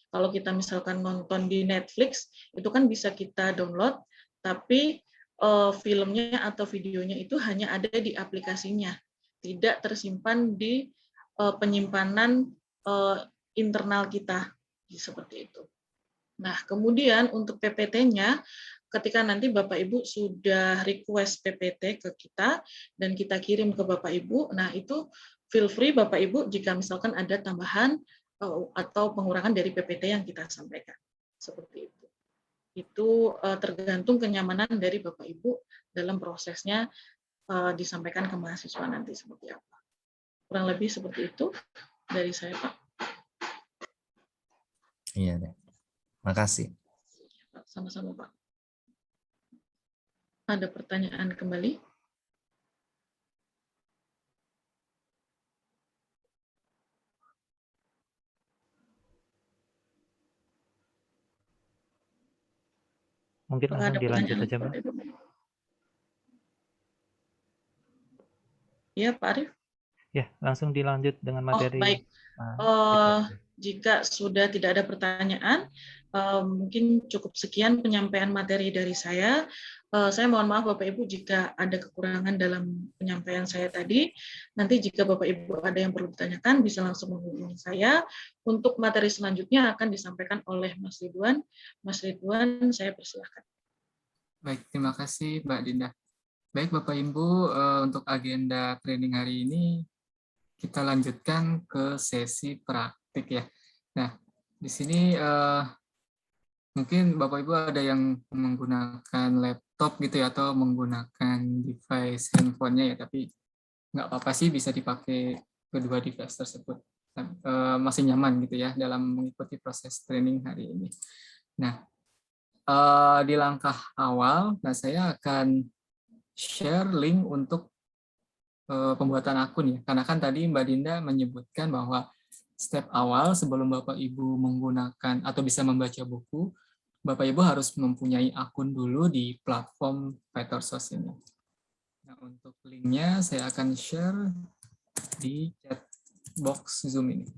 kalau kita misalkan nonton di Netflix, itu kan bisa kita download, tapi filmnya atau videonya itu hanya ada di aplikasinya, tidak tersimpan di penyimpanan internal kita, seperti itu. Nah, kemudian untuk PPT-nya, ketika nanti Bapak Ibu sudah request PPT ke kita dan kita kirim ke Bapak Ibu, nah itu feel free Bapak Ibu jika misalkan ada tambahan atau pengurangan dari PPT yang kita sampaikan. Seperti itu. Itu tergantung kenyamanan dari Bapak Ibu dalam prosesnya disampaikan ke mahasiswa nanti seperti apa. Kurang lebih seperti itu dari saya, Pak. Iya deh. Makasih. Sama-sama, Pak. Ada pertanyaan kembali? Mungkin Apakah langsung ada dilanjut pertanyaan? aja, Mbak. Ya, Pak Arief. Ya, langsung dilanjut dengan materi. Baik. Jika sudah tidak ada pertanyaan, mungkin cukup sekian penyampaian materi dari saya. Saya mohon maaf Bapak Ibu jika ada kekurangan dalam penyampaian saya tadi. Nanti jika Bapak Ibu ada yang perlu ditanyakan, bisa langsung menghubungi saya. Untuk materi selanjutnya akan disampaikan oleh Mas Ridwan. Mas Ridwan, saya persilahkan. Baik, terima kasih Mbak Dinda. Baik Bapak Ibu, untuk agenda training hari ini kita lanjutkan ke sesi praktik ya. Nah, di sini mungkin Bapak Ibu ada yang menggunakan laptop gitu ya, atau menggunakan device handphonenya ya, tapi nggak apa-apa sih, bisa dipakai kedua device tersebut. Masih nyaman gitu ya dalam mengikuti proses training hari ini. Nah, di langkah awal, saya akan share link untuk pembuatan akun ya, karena kan tadi Mbak Dinda menyebutkan bahwa step awal sebelum Bapak Ibu menggunakan atau bisa membaca buku, Bapak Ibu harus mempunyai akun dulu di platform PeterSource ini. Nah, untuk linknya saya akan share di chat box Zoom ini.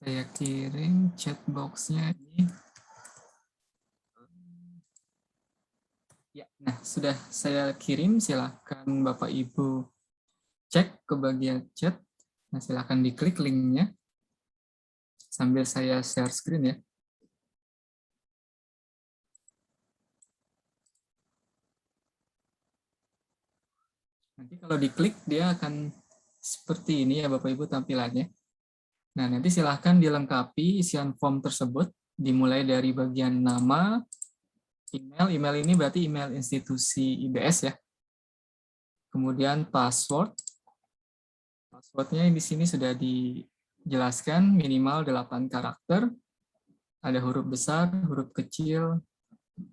Saya kirim chat box-nya ini. Ya, nah sudah saya kirim, silakan Bapak Ibu cek ke bagian chat. Nah, silakan diklik linknya sambil saya share screen ya. Nanti kalau diklik dia akan seperti ini ya Bapak Ibu tampilannya. Nah, nanti silahkan dilengkapi isian form tersebut, dimulai dari bagian nama, email ini berarti email institusi IBS ya. Kemudian passwordnya di sini sudah dijelaskan minimal 8 karakter, ada huruf besar, huruf kecil,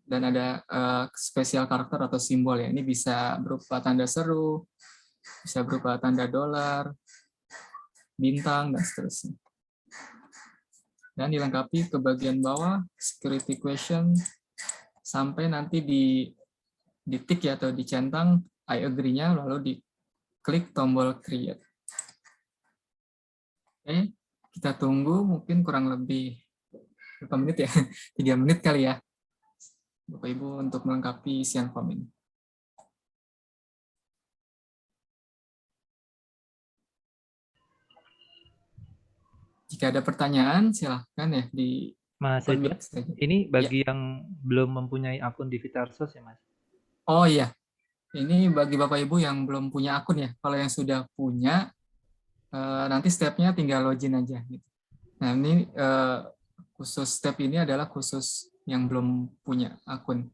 dan ada spesial karakter atau simbol ya. Ini bisa berupa tanda seru, bisa berupa tanda dolar, bintang, dan seterusnya. Dan dilengkapi ke bagian bawah, security question, sampai nanti di tick ya, atau dicentang I agree-nya, lalu diklik tombol create. Oke, kita tunggu mungkin kurang lebih berapa menit ya? 3 menit kali ya, Bapak Ibu, untuk melengkapi isian form ini. Jika ada pertanyaan, silahkan ya di Mas Ridwan, unmute saja. ini Ya. bagi yang belum mempunyai akun di Vitarsos ya Mas? Oh iya, ini bagi Bapak Ibu yang belum punya akun ya. Kalau yang sudah punya, nanti stepnya tinggal login aja. Gitu. Nah ini khusus step ini adalah khusus yang belum punya akun.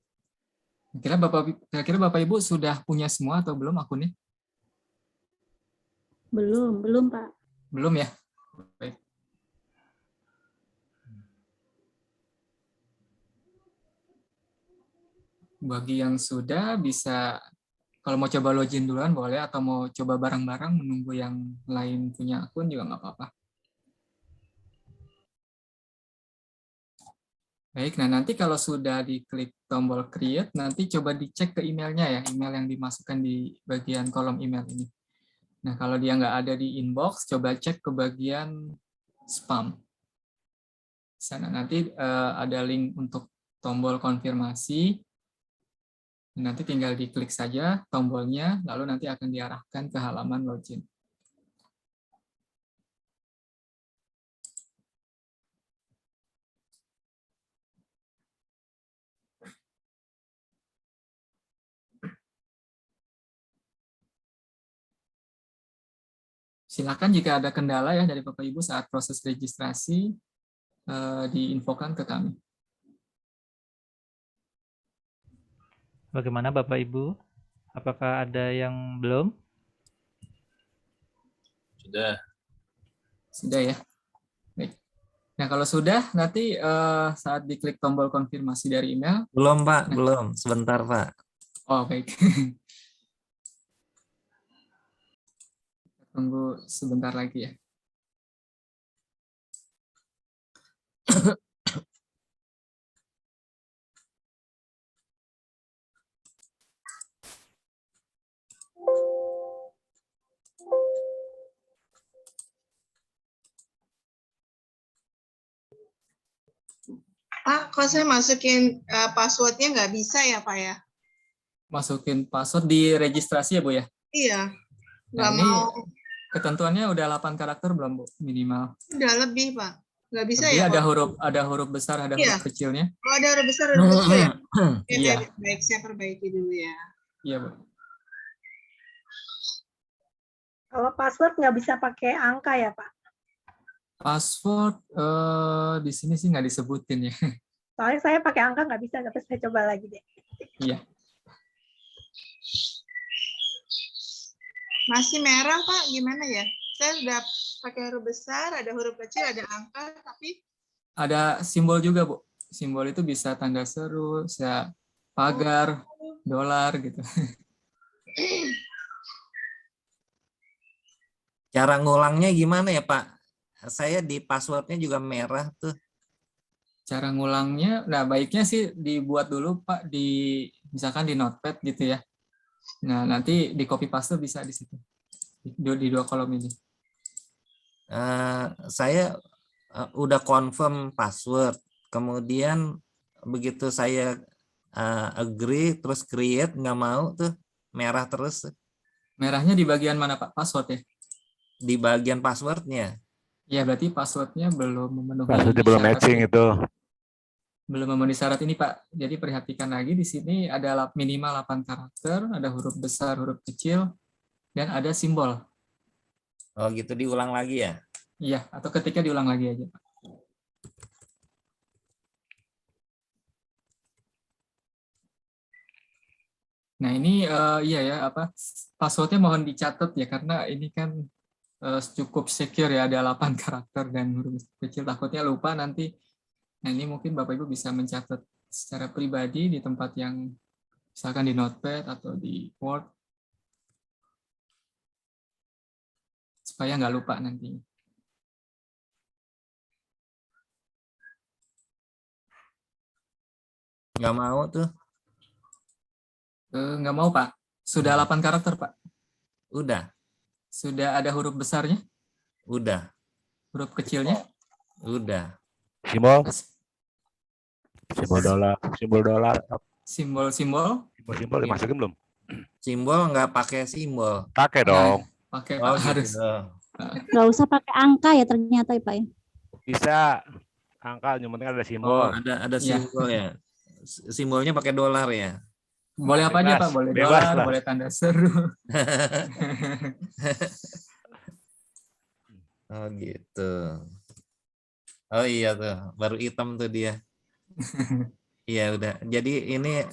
Kira-kira Bapak Ibu sudah punya semua atau belum akunnya? Belum Pak. Belum ya? Baik. Bagi yang sudah bisa, kalau mau coba login duluan boleh, atau mau coba bareng-bareng menunggu yang lain punya akun juga nggak apa-apa. Baik, nah nanti kalau sudah diklik tombol create, nanti coba dicek ke emailnya ya, email yang dimasukkan di bagian kolom email ini. Nah kalau dia nggak ada di inbox, coba cek ke bagian spam. Di sana nanti ada link untuk tombol konfirmasi. Nanti tinggal diklik saja tombolnya, lalu nanti akan diarahkan ke halaman login. Silakan jika ada kendala ya dari Bapak Ibu saat proses registrasi, diinfokan ke kami. Bagaimana Bapak Ibu? Apakah ada yang belum? Sudah. Sudah ya. Baik. Nah kalau sudah, nanti saat diklik tombol konfirmasi dari email. Belum Pak, belum. Sebentar Pak. Oh baik. Tunggu sebentar lagi ya. Pak, kalau saya masukin passwordnya nggak bisa ya Pak ya? Masukin password di registrasi ya Bu ya? Iya, Nah, nggak ini mau. ketentuannya udah 8 karakter belum Bu? Minimal. Udah lebih Pak, nggak bisa Lebih ya? ada huruf besar, ada Iya. huruf kecilnya. Oh ada huruf besar, huruf kecil ya? Iya. Baik, saya perbaiki dulu ya. Iya Bu. Kalau password nggak bisa pakai angka ya Pak? Password di sini sih nggak disebutin ya. Soalnya saya pakai angka nggak bisa, tapi saya coba lagi deh. Iya. Masih merah Pak, gimana ya? Saya udah pakai huruf besar, ada huruf kecil, ada angka, tapi Ada simbol juga Bu. Simbol itu bisa tanda seru, bisa pagar, dolar gitu. Cara ngulangnya gimana ya Pak? Saya di passwordnya juga merah tuh. Cara ngulangnya, nah baiknya sih dibuat dulu Pak, misalkan di notepad gitu ya. Nah nanti di copy paste bisa di situ, di 2 kolom ini. Saya udah confirm password, kemudian begitu saya agree terus create, nggak mau tuh, merah terus Merahnya di bagian mana Pak? Password ya? di bagian passwordnya. Ya berarti passwordnya belum memenuhi Passwordnya belum syarat matching ya. itu. Belum memenuhi syarat ini Pak. Jadi perhatikan lagi di sini ada minimal 8 karakter, ada huruf besar, huruf kecil, dan ada simbol. Oh gitu, diulang lagi ya? Iya, atau ketika diulang lagi aja Pak. Nah ini iya ya, apa passwordnya mohon dicatat ya, karena ini kan cukup secure ya, ada 8 karakter dan huruf kecil, takutnya lupa nanti. Nah ini mungkin Bapak Ibu bisa mencatat secara pribadi di tempat yang misalkan di Notepad atau di Word, supaya nggak lupa nanti. Nggak mau tuh. Nggak mau Pak, sudah 8 karakter Pak. Udah. Sudah ada huruf besarnya, Udah. huruf kecilnya. Udah. Simbol dolar, Simbol-simbol. simbol dimasukin belum? Simbol nggak pakai simbol. Pakai dong. Pakai Oh Pak, harus. gitu. Nggak usah pakai angka ya ternyata ya Pak ya. Bisa. Angka yang penting ada Oh simbol. ada Iya. simbol ya. Simbolnya pakai dolar ya. Boleh apa aja Bebas, Pak, boleh bebas dolar, lah. boleh tanda seru. Oh gitu. Oh iya tuh, baru hitam tuh dia. Iya udah. Jadi ini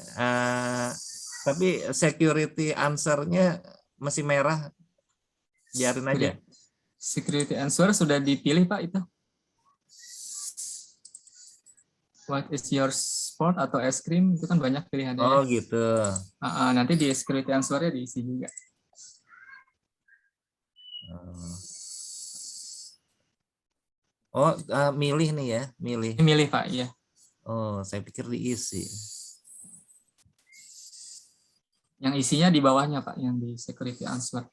tapi security answer-nya masih merah. Biarin aja. Security answer sudah dipilih Pak itu. What is your sport atau es krim, itu kan banyak pilihannya. Oh Ya. gitu. Nanti di security answer-nya diisi juga. Oh milih nih ya, milih. Ini milih Pak, ya. Oh saya pikir diisi. Yang isinya di bawahnya Pak, yang di security answer.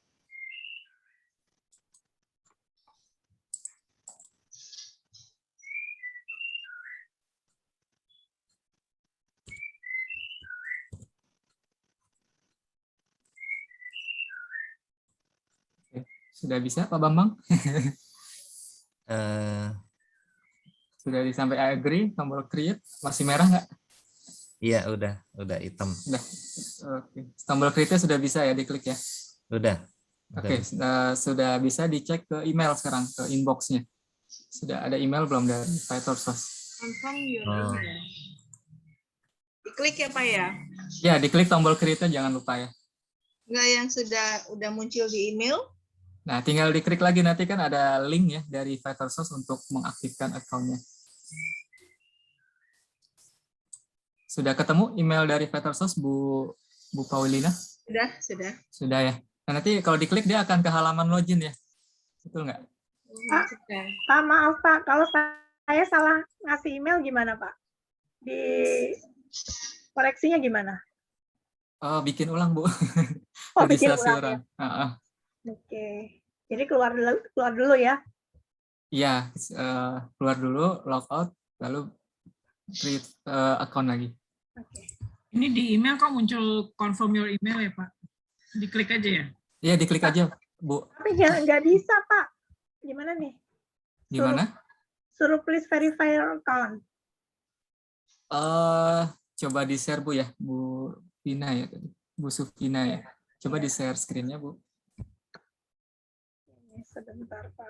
Oke. Sudah bisa Pak Bambang? Sudah sampai I agree, tombol create, masih merah nggak? Iya udah hitam. Udah. Oke. Tombol create sudah bisa ya diklik ya? Udah. Oke, sudah bisa dicek ke email sekarang, ke inbox-nya. Sudah ada email belum dari VitalSource? Confirm your email. Diklik ya Pak ya? Ya, diklik tombol create jangan lupa ya. Enggak yang udah muncul di email? Nah, tinggal diklik lagi, nanti kan ada link ya dari VitalSource untuk mengaktifkan akunnya. Sudah ketemu email dari VitalSource, Bu Paulina? Sudah. Sudah ya. Nah, nanti kalau diklik dia akan ke halaman login ya. Betul nggak? Pak, maaf Pak, kalau saya salah ngasih email gimana Pak? Di koreksinya gimana? Oh, bikin ulang Bu. Oh, bikin Registrasi ulang orang. Oke. Jadi keluar dulu ya. Iya, keluar dulu, log out, lalu create account lagi. Oke. Ini di email kok muncul confirm your email ya Pak? Diklik aja ya? Iya, diklik aja Bu. Tapi nggak bisa Pak. Gimana nih? Gimana? Suruh please verify your account. Coba di share Bu ya, Bu Vina ya tadi. Bu Sufina ya. Coba di share screen-nya Bu. Sebentar Pak.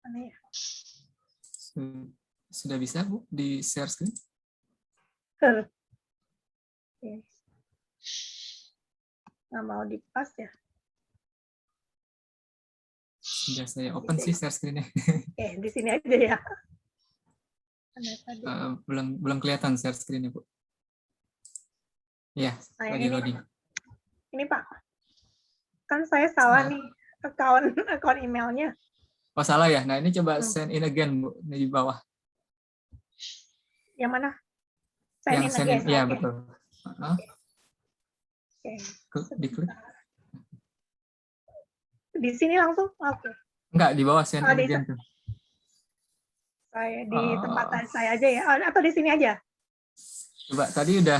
Mana ya? Sudah bisa Bu di share screen? Oke. Nggak mau di-pas ya? Sudah saya open sih share screen-nya. Di sini aja ya. Belum kelihatan share screen-nya Bu. Ya, lagi loading. Ini Pak, kan saya salah nih account emailnya. Oh salah ya. Nah ini coba send in again Bu, ini di bawah. Yang mana? Yang send in, ya Okay. betul. Oke. Diklik. di sini langsung? Oke. Enggak, di bawah send Oh, di, agent tuh. saya di tempat saya aja ya. Oh, atau di sini aja? Coba tadi udah,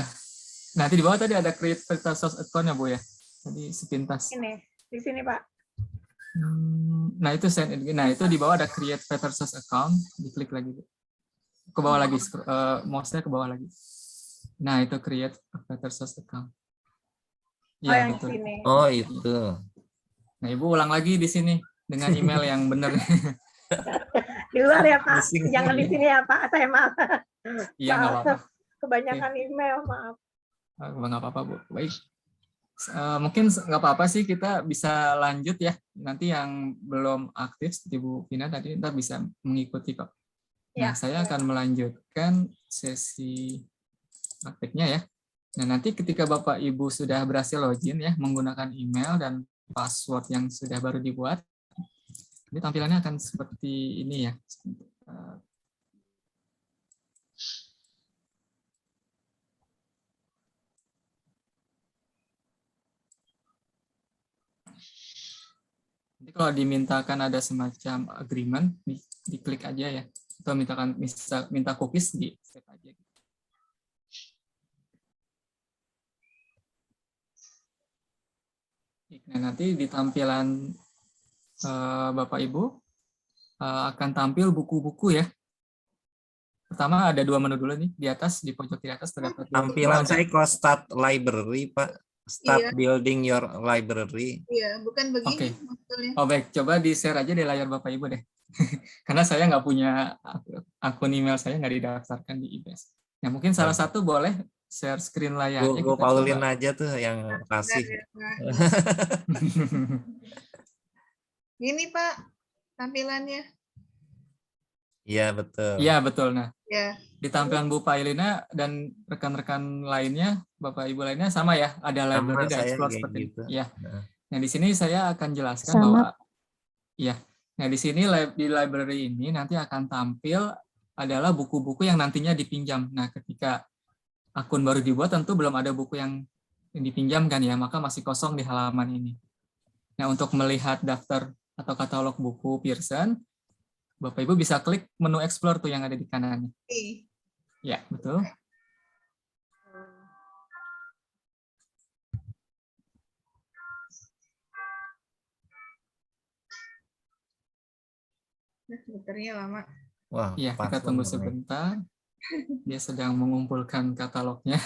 nanti di bawah tadi ada create Vector Source account ya Bu ya. Tadi sepintas. Ini, di sini Pak. Nah itu send, nah itu di bawah ada create Vector Source account, diklik lagi Bu. Ke bawah lagi, mouse-nya ke bawah lagi. Nah itu create Vector Source account. Oh, Ya, yang betul. sini. Oh itu. Nah Ibu ulang lagi di sini dengan email yang benar. Di luar ya Pak, Pusing. jangan di sini ya Pak, saya maaf. Iya nggak apa-apa. Kebanyakan email, maaf. Nggak apa-apa Bu. Baik. Mungkin nggak apa-apa sih, kita bisa lanjut ya. Nanti yang belum aktif seperti Bu Vina tadi, ntar bisa mengikuti kok. Nah, Ya, saya akan melanjutkan sesi praktiknya ya. Nah, nanti ketika Bapak Ibu sudah berhasil login ya, menggunakan email dan password yang sudah baru dibuat, ini tampilannya akan seperti ini ya. Nanti kalau dimintakan ada semacam agreement, diklik aja ya. Atau minta cookies, di save aja. Nah, nanti di tampilan Bapak Ibu akan tampil buku-buku ya. Pertama ada 2 menu dulu nih, di atas, di pojok kiri atas terdapat Tampilan saya kalau start library Pak. Start building your library. Iya, bukan begini Oke. maksudnya. Oh baik, coba di share aja di layar Bapak Ibu deh. Karena saya nggak punya akun email, saya nggak didaftarkan di IBS. Nah mungkin salah satu boleh share screen layarnya. Bu Kita Paulin coba. aja tuh yang kasih. Gini Pak, tampilannya. Iya betul. Iya betul. Nah, Ya. di tampilan Bu Pailina dan rekan-rekan lainnya, Bapak Ibu lainnya sama ya, ada library dan saya explore kayak seperti gitu. itu. Ya. Nah di sini saya akan jelaskan Sama. bahwa, ya. Nah di sini di library ini nanti akan tampil adalah buku-buku yang nantinya dipinjam. Nah ketika akun baru dibuat tentu belum ada buku yang dipinjamkan ya, maka masih kosong di halaman ini. Nah untuk melihat daftar atau katalog buku Pearson, Bapak Ibu bisa klik menu explore tuh yang ada di kanannya. Ya, betul. Muternya lama. Wah, ya, kita tunggu sebentar. Dia sedang mengumpulkan katalognya.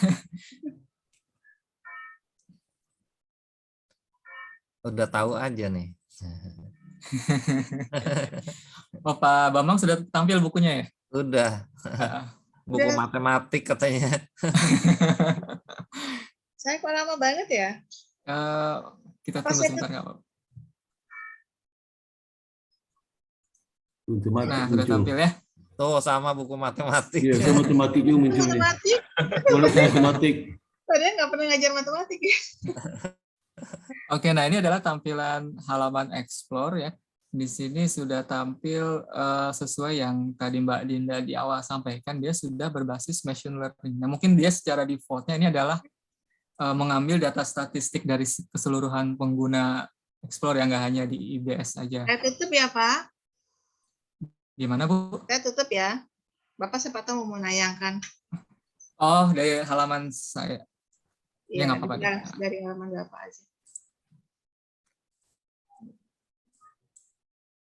Udah tahu aja nih. Oh, Pak Bambang sudah tampil bukunya ya? Udah. Buku matematik katanya. Saya kok lama banget ya? Kita tunggu sebentar nggak Pak? Nah, sudah tampil ya? Tuh sama buku matematik. Iya, sama matematik juga muncul nih. Matematik? Matematik. Padahal nggak pernah ngajar matematik ya. Oke, nah ini adalah tampilan halaman explore ya. Di sini sudah tampil sesuai yang tadi Mbak Dinda di awal sampaikan, dia sudah berbasis machine learning. Nah, mungkin dia secara defaultnya ini adalah mengambil data statistik dari keseluruhan pengguna explore yang nggak hanya di IBS saja. Saya tutup ya Pak. Gimana Bu? Saya tutup ya. Bapak sempat mau menayangkan. Oh, dari halaman saya. Iya, Ya, nggak apa-apa. dari halaman Bapak aja.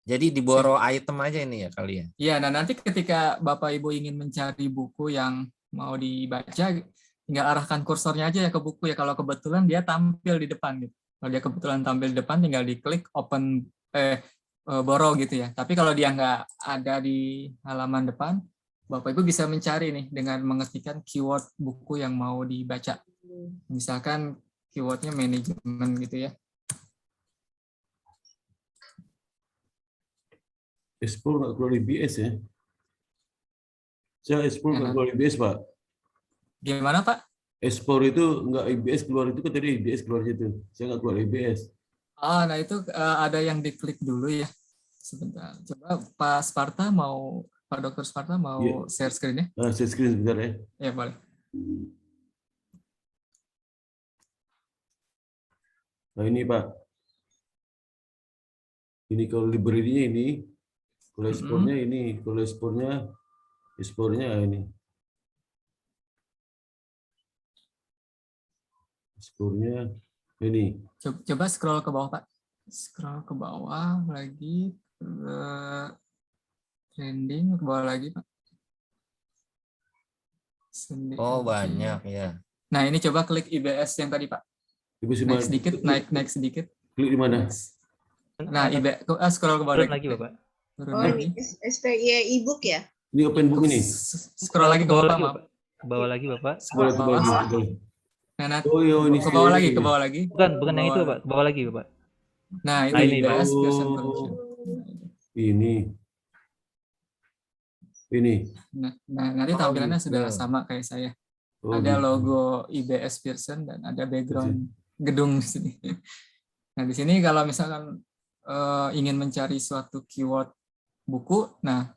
Jadi di borrow item aja ini ya kali ya? Iya, nah nanti ketika Bapak Ibu ingin mencari buku yang mau dibaca, tinggal arahkan kursornya aja ya ke buku ya. Kalau kebetulan dia tampil di depan gitu. Kalau dia kebetulan tampil di depan, tinggal diklik open borrow gitu ya. Tapi kalau dia nggak ada di halaman depan, Bapak Ibu bisa mencari nih dengan mengetikkan keyword buku yang mau dibaca. Misalkan keywordnya manajemen gitu ya. Explore nggak keluar IBS ya? Saya explore nggak keluar IBS Pak. Gimana Pak? Explore itu nggak IBS keluar itu kan tadi IBS keluar gitu. Saya nggak keluar IBS. Oh, nah itu ada yang diklik dulu ya. Sebentar. Coba Pak Sparta mau, Pak Dr. Sparta mau share screen-nya? Share screen sebentar ya. Ya, boleh. Nah ini Pak. Ini kalau library-nya ini, kalau ekspornya ini, kalau ekspornya ini. Ekspornya ini. Coba scroll ke bawah, Pak. Scroll ke bawah lagi, trending ke bawah lagi, Pak. Oh, banyak ya. Nah, ini coba klik IBS yang tadi, Pak. Naik sedikit, naik sedikit. Klik di mana? Nah, scroll ke bawah lagi, Bapak. Turun Oh, lagi. ini SPY e-book ya? Ini open book ini. Scroll lagi ke bawah, lagi, Pak. Bapak. Ke bawah lagi, Bapak. Scroll ke bawah lagi. Nah, Oh, ini ke bawah lagi, ke bawah lagi. Bukan yang itu, Pak. Ke bawah lagi, Bapak. Nah, itu ini, IBS Pak. version version. Ini. Nah, nanti tampilannya sudah sama kayak saya. Ada logo IBS Pearson dan ada background gedung di sini. Nah, di sini kalau misalkan ingin mencari suatu keyword buku, nah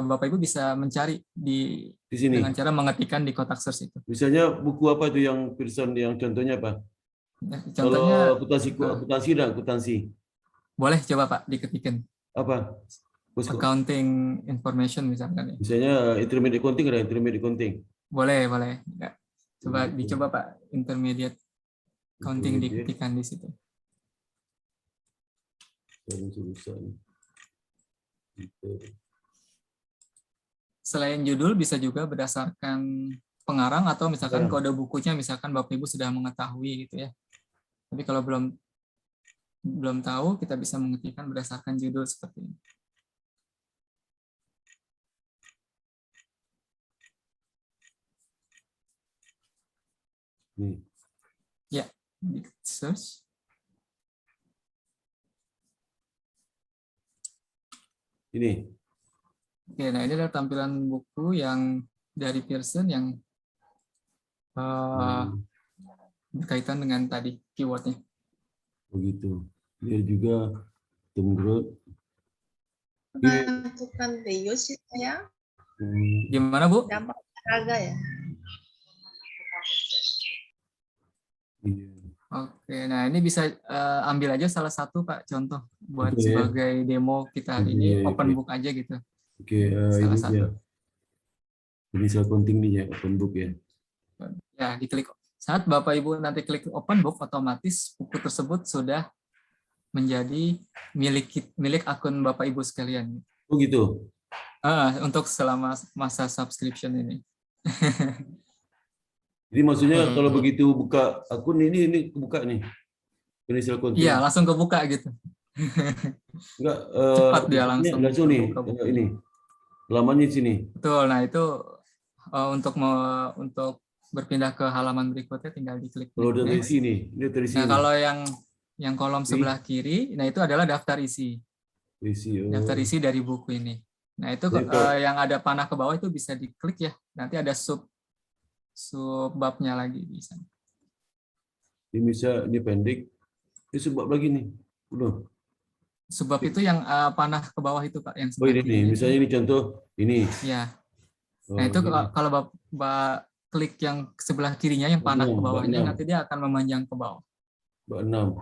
Bapak Ibu bisa mencari di sini dengan cara mengetikkan di kotak search itu. Misalnya buku apa itu yang Pearson, yang contohnya apa? Nah, contohnya akuntansi. Boleh coba Pak diketikkan. Apa? Accounting information misalkan ya. Misalnya intermediate accounting, ada intermediate accounting. Boleh. Ya. Coba dicoba Pak, intermediate accounting diketikkan di situ. Selain judul bisa juga berdasarkan pengarang atau misalkan kode bukunya, misalkan Bapak Ibu sudah mengetahui gitu ya. Tapi kalau belum tahu, kita bisa mengetikkan berdasarkan judul seperti ini. Ya, di search. Ini. Oke, nah ini adalah tampilan buku yang dari Pearson yang berkaitan dengan tadi keywordnya. Begitu. Dia juga Growth. Menentukan Deus sih saya. Gimana Bu? Dampak olahraga ya. Oke, nah ini bisa ambil aja salah satu Pak contoh buat sebagai demo kita hari ini, open book aja gitu. Oke, ini dia. Initial counting nih ya, open book ya. Ya, diklik. Saat Bapak Ibu nanti klik open book, otomatis buku tersebut sudah menjadi milik akun Bapak Ibu sekalian. Oh gitu. Untuk selama masa subscription ini. Jadi maksudnya kalau begitu buka akun ini kebuka nih. Initial counting. Iya, langsung kebuka gitu. Enggak, cepat dia langsung nih. Ini. Halamannya di sini. Betul. Nah, itu untuk berpindah ke halaman berikutnya tinggal diklik. Kalau dari sini, ini dari sini. Nah, kalau yang kolom sebelah kiri, nah itu adalah daftar isi. Daftar isi dari buku ini. Nah, itu yang ada panah ke bawah itu bisa diklik ya. Nanti ada subbabnya lagi bisa. Ini bisa, ini pendek. Ini subbab lagi nih. Udah. Subbab itu yang panah ke bawah itu Pak, yang ini nih, misalnya ini contoh ini. Ya. Nah, itu kalau Bapak klik yang sebelah kirinya yang panah ke bawahnya, nanti dia akan memanjang ke bawah. 6.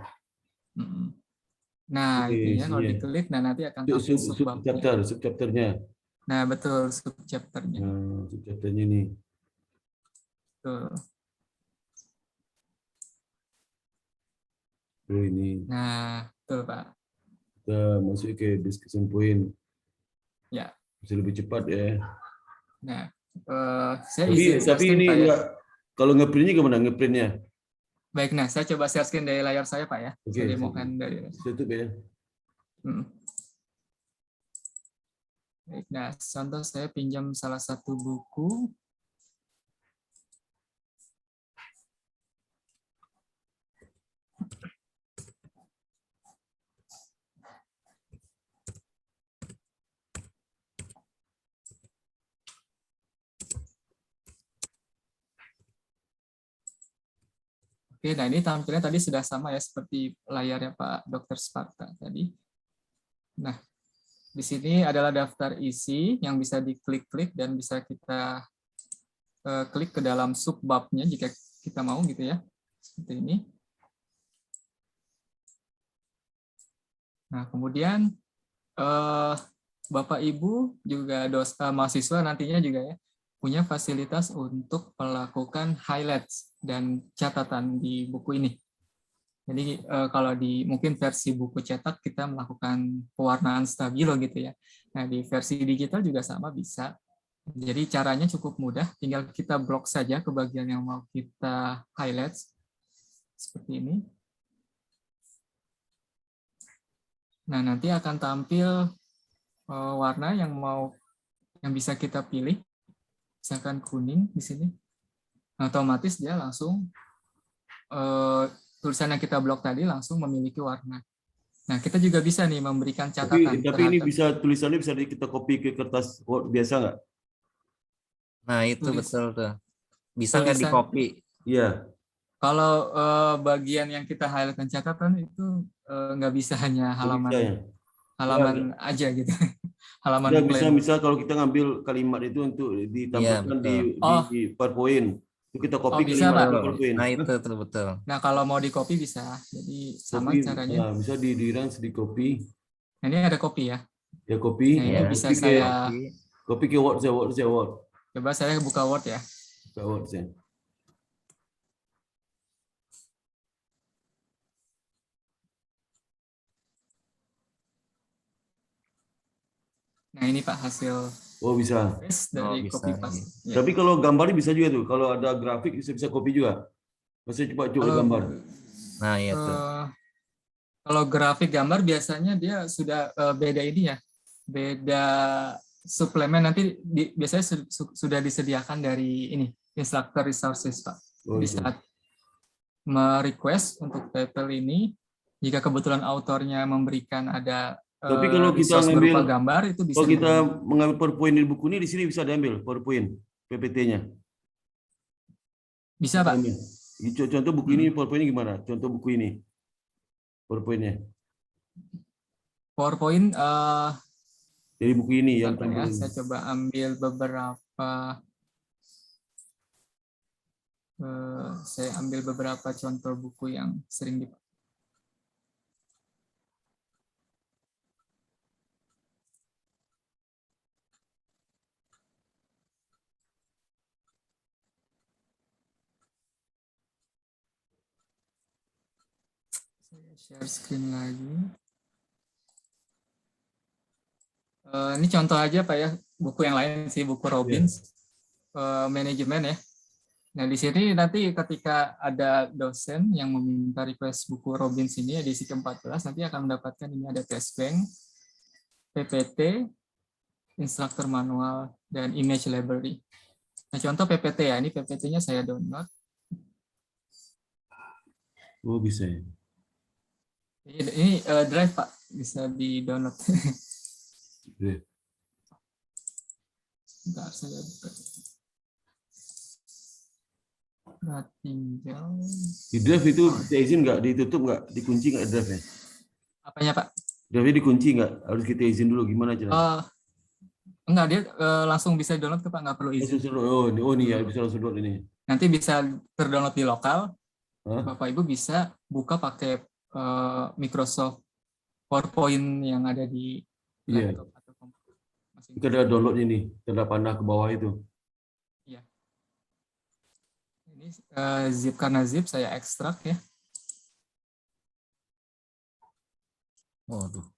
Nah, itu ya kalau diklik, nah nanti akan tampil subchapternya. Nah, betul, subchapternya. Nah, subchapternya nih. Betul. Oh, ini. Nah, betul Pak. Kita masuk ke discussion point. Ya. Bisa lebih cepat ya. Nah, saya tapi ini enggak, kalau ngeprintnya gimana ngeprintnya? Baik, nah saya coba share screen dari layar saya Pak ya. Saya demokan dari tutup ya. Baik, nah contoh saya pinjam salah satu buku. Oke, nah ini tampilnya tadi sudah sama ya seperti layarnya Pak Dr. Sparta tadi. Nah, di sini adalah daftar isi yang bisa diklik-klik dan bisa kita klik ke dalam subbabnya jika kita mau gitu ya. Seperti ini. Nah, kemudian Bapak Ibu juga mahasiswa nantinya juga ya punya fasilitas untuk melakukan highlights dan catatan di buku ini. Jadi kalau di mungkin versi buku cetak kita melakukan pewarnaan stabilo gitu ya. Nah, di versi digital juga sama bisa. Jadi caranya cukup mudah, tinggal kita blok saja ke bagian yang mau kita highlights seperti ini. Nah, nanti akan tampil warna yang bisa kita pilih. Misalkan kuning di sini. Nah, otomatis dia langsung tulisan yang kita blok tadi langsung memiliki warna. Nah, kita juga bisa nih memberikan catatan. Tapi ini bisa tulisannya bisa kita copy ke kertas Word biasa nggak? Nah, itu betul tuh. Bisa nggak di copy? Iya. Kalau bagian yang kita highlight dan catatan itu nggak bisa, hanya halaman bisa, ya? halaman aja gitu. Halaman ya, bisa kalau kita ngambil kalimat itu untuk ditampilkan di PowerPoint. Itu kita copy bisa, kalimat Pak. PowerPoint. Nah, itu betul. Nah, kalau mau di copy bisa. Jadi sama caranya. Nah, bisa di copy. Nah, ini ada copy ya. Ya, copy. Nah, ini bisa saya copy ke Word. Coba saya buka Word ya. Buka Word saya. Nah, ini Pak hasil. Oh, bisa. Dari copy paste. Ya. Tapi kalau gambarnya bisa juga tuh. Kalau ada grafik bisa copy juga. Masih coba gambar. Nah, iya tuh. Kalau grafik gambar biasanya dia sudah beda ini ya. Beda suplemen nanti biasanya sudah disediakan dari ini instructor resources, Pak. Di saat merequest untuk title ini, jika kebetulan autornya memberikan ada tapi kalau kita mengambil gambar itu bisa. Kalau kita mengambil PowerPoint di buku ini, di sini bisa diambil PowerPoint PPT-nya. Bisa, Pak. Contoh buku ini PowerPoint-nya gimana? Contoh buku ini PowerPoint-nya. PowerPoint dari buku ini yang ya, saya coba ambil beberapa. Saya ambil beberapa contoh buku yang sering dipakai. Share screen lagi. Ini contoh aja Pak ya, buku yang lain sih, buku Robbins, manajemen ya. Nah di sini nanti ketika ada dosen yang meminta request buku Robbins ini edisi ke-14, nanti akan mendapatkan ini ada test bank, PPT, instructor manual, dan image library. Nah contoh PPT ya, ini PPT-nya saya download. Oh bisa ya. Ini drive Pak, bisa di-download. Bentar, saya buka. Nah, tinggal. Di drive itu kita izin nggak? Ditutup nggak? Dikunci nggak drive-nya? Apanya Pak? Drive-nya dikunci nggak? Harus kita izin dulu gimana caranya? Enggak, dia langsung bisa download ke Pak, nggak perlu izin. Oh nih ya, bisa langsung download ini. Nanti bisa terdownload di lokal. Bapak Ibu bisa buka pakai Microsoft PowerPoint yang ada di laptop atau komputer. Kita ada download ini, tanda panah ke bawah itu. Iya. Ini zip, karena zip saya ekstrak ya. Waduh.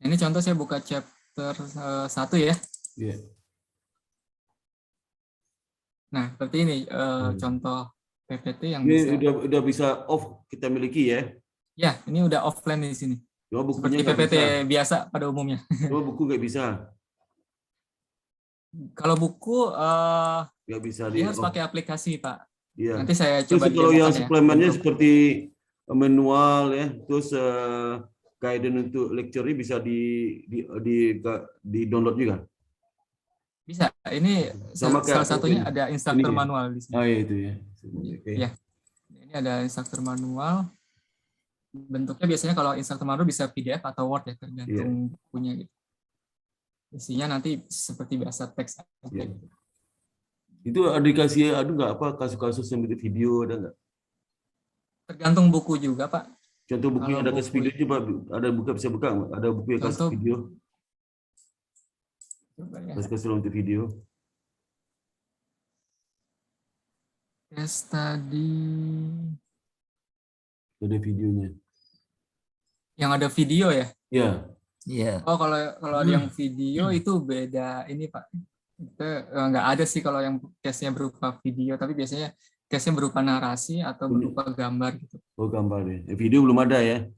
Ini contoh saya buka chapter 1 ya. Iya. Nah, seperti ini contoh PPT yang ini udah bisa off kita miliki ya. Ya, ini udah offline di sini. Seperti PPT biasa pada umumnya. Coba buku nggak bisa. Kalau buku nggak bisa. Dia harus pakai aplikasi, Pak. Iya. Nanti saya coba. Terus kalau yang suplemennya seperti manual ya, terus guidance untuk lecture bisa di download juga. Bisa. Ini salah satunya ada instructor manual di sini. Oh iya itu ya. Okay. Ya. Ini ada instructor manual. Bentuknya biasanya kalau instructor manual bisa PDF atau Word ya, tergantung bukunya gitu. Isinya nanti seperti biasa teks aja gitu. Itu ada dikasih nggak apa kasus-kasus yang video ada nggak? Tergantung buku juga, Pak. Contoh buku yang Kalau ada kasih buku video coba, ada buka bisa buka nggak? Ada buku yang kasih Contoh, video, coba ya. kasih untuk video. Case study Ada videonya. yang ada video ya? Ya. Iya. Oh, kalau ada yang video itu beda ini, Pak. Itu nggak ada sih kalau yang case-nya berupa video, tapi biasanya case-nya berupa narasi atau berupa gambar gitu. Oh, gambar ya. Video belum ada ya.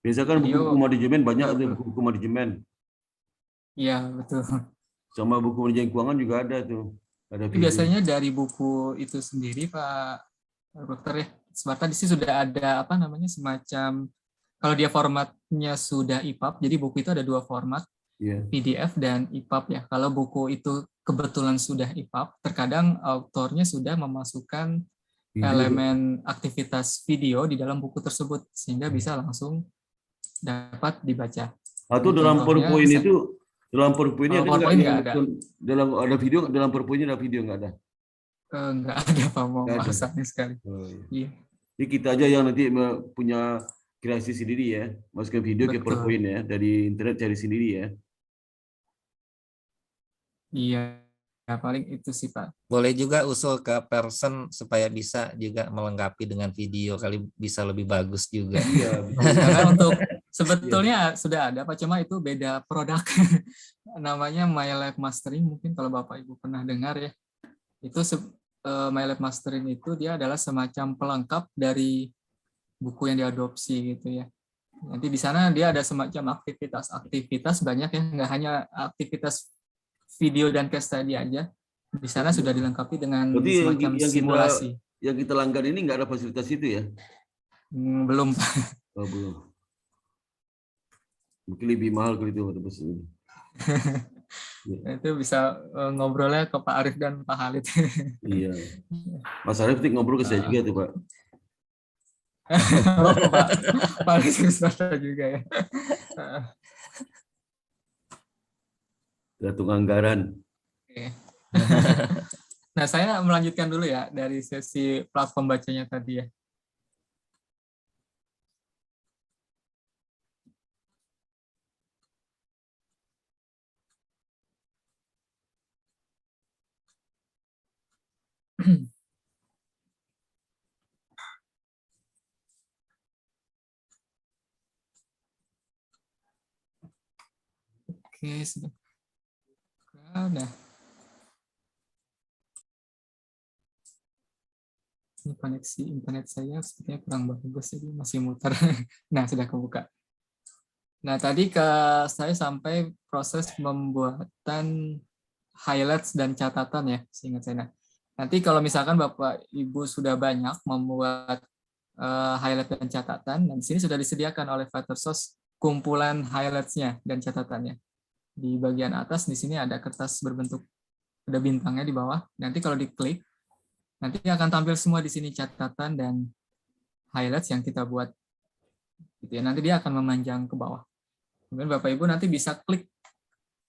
Biasa kan Video buku manajemen banyak tuh, belum. buku manajemen. Iya, betul. Sama buku manajemen keuangan juga ada tuh. Ada Tapi video. biasanya dari buku itu sendiri, Pak Dokter ya, Sparta di sini sudah ada apa namanya semacam, kalau dia formatnya sudah EPUB, jadi buku itu ada 2 format, Iya. PDF dan EPUB ya. Kalau buku itu kebetulan sudah EPUB, terkadang autornya sudah memasukkan Video. elemen aktivitas video di dalam buku tersebut sehingga bisa langsung dapat dibaca. Atau dalam Contohnya, PowerPoint itu, dalam PowerPoint kalau ada PowerPoint nggak nggak ada. dalam ada video, dalam PowerPoint ada video nggak ada? Nggak ada, Pak, mau Nggak ada. sayang sekali. Oh, iya. Iya. Jadi kita aja yang nanti punya kreasi sendiri ya, masukkan video ke Betul. PowerPoint ya, dari internet cari sendiri ya. Iya, ya, paling itu sih, Pak. Boleh juga usul ke person supaya bisa juga melengkapi dengan video, kali bisa lebih bagus juga. Iya, betul. Karena untuk sebetulnya sudah ada, Pak, cuma itu beda produk. Namanya My Lab Mastering, mungkin kalau Bapak Ibu pernah dengar ya. Itu My Lab Mastering itu dia adalah semacam pelengkap dari buku yang diadopsi gitu ya. Nanti di sana dia ada semacam aktivitas banyak ya, nggak hanya aktivitas video dan case study aja. Di sana sudah dilengkapi dengan Berarti semacam simulasi. yang kita langgan ini nggak ada fasilitas itu ya? Belum, Pak. Oh, belum. Mungkin lebih mahal kalau itu ada ini. Itu bisa ngobrolnya ke Pak Arif dan Pak Halid. Iya. Mas Arif ngobrol ke saya juga tuh, Pak. Oh, Pak Arif juga ya. Gantung anggaran. Oke. Nah, saya melanjutkan dulu ya dari sesi platform bacanya tadi ya. Oke, sudah. Udah. Ini koneksi internet saya sepertinya kurang bagus, jadi masih muter. Nah, sudah kebuka. Nah, tadi saya sampai proses pembuatan highlights dan catatan ya, seingat saya. Nanti kalau misalkan Bapak Ibu sudah banyak membuat highlight dan catatan, dan di sini sudah disediakan oleh Fightersource kumpulan highlights-nya dan catatannya. Di bagian atas di sini ada kertas berbentuk ada bintangnya di bawah. Nanti kalau diklik, nanti akan tampil semua di sini catatan dan highlights yang kita buat. Gitu ya. Nanti dia akan memanjang ke bawah. Kemudian Bapak Ibu nanti bisa klik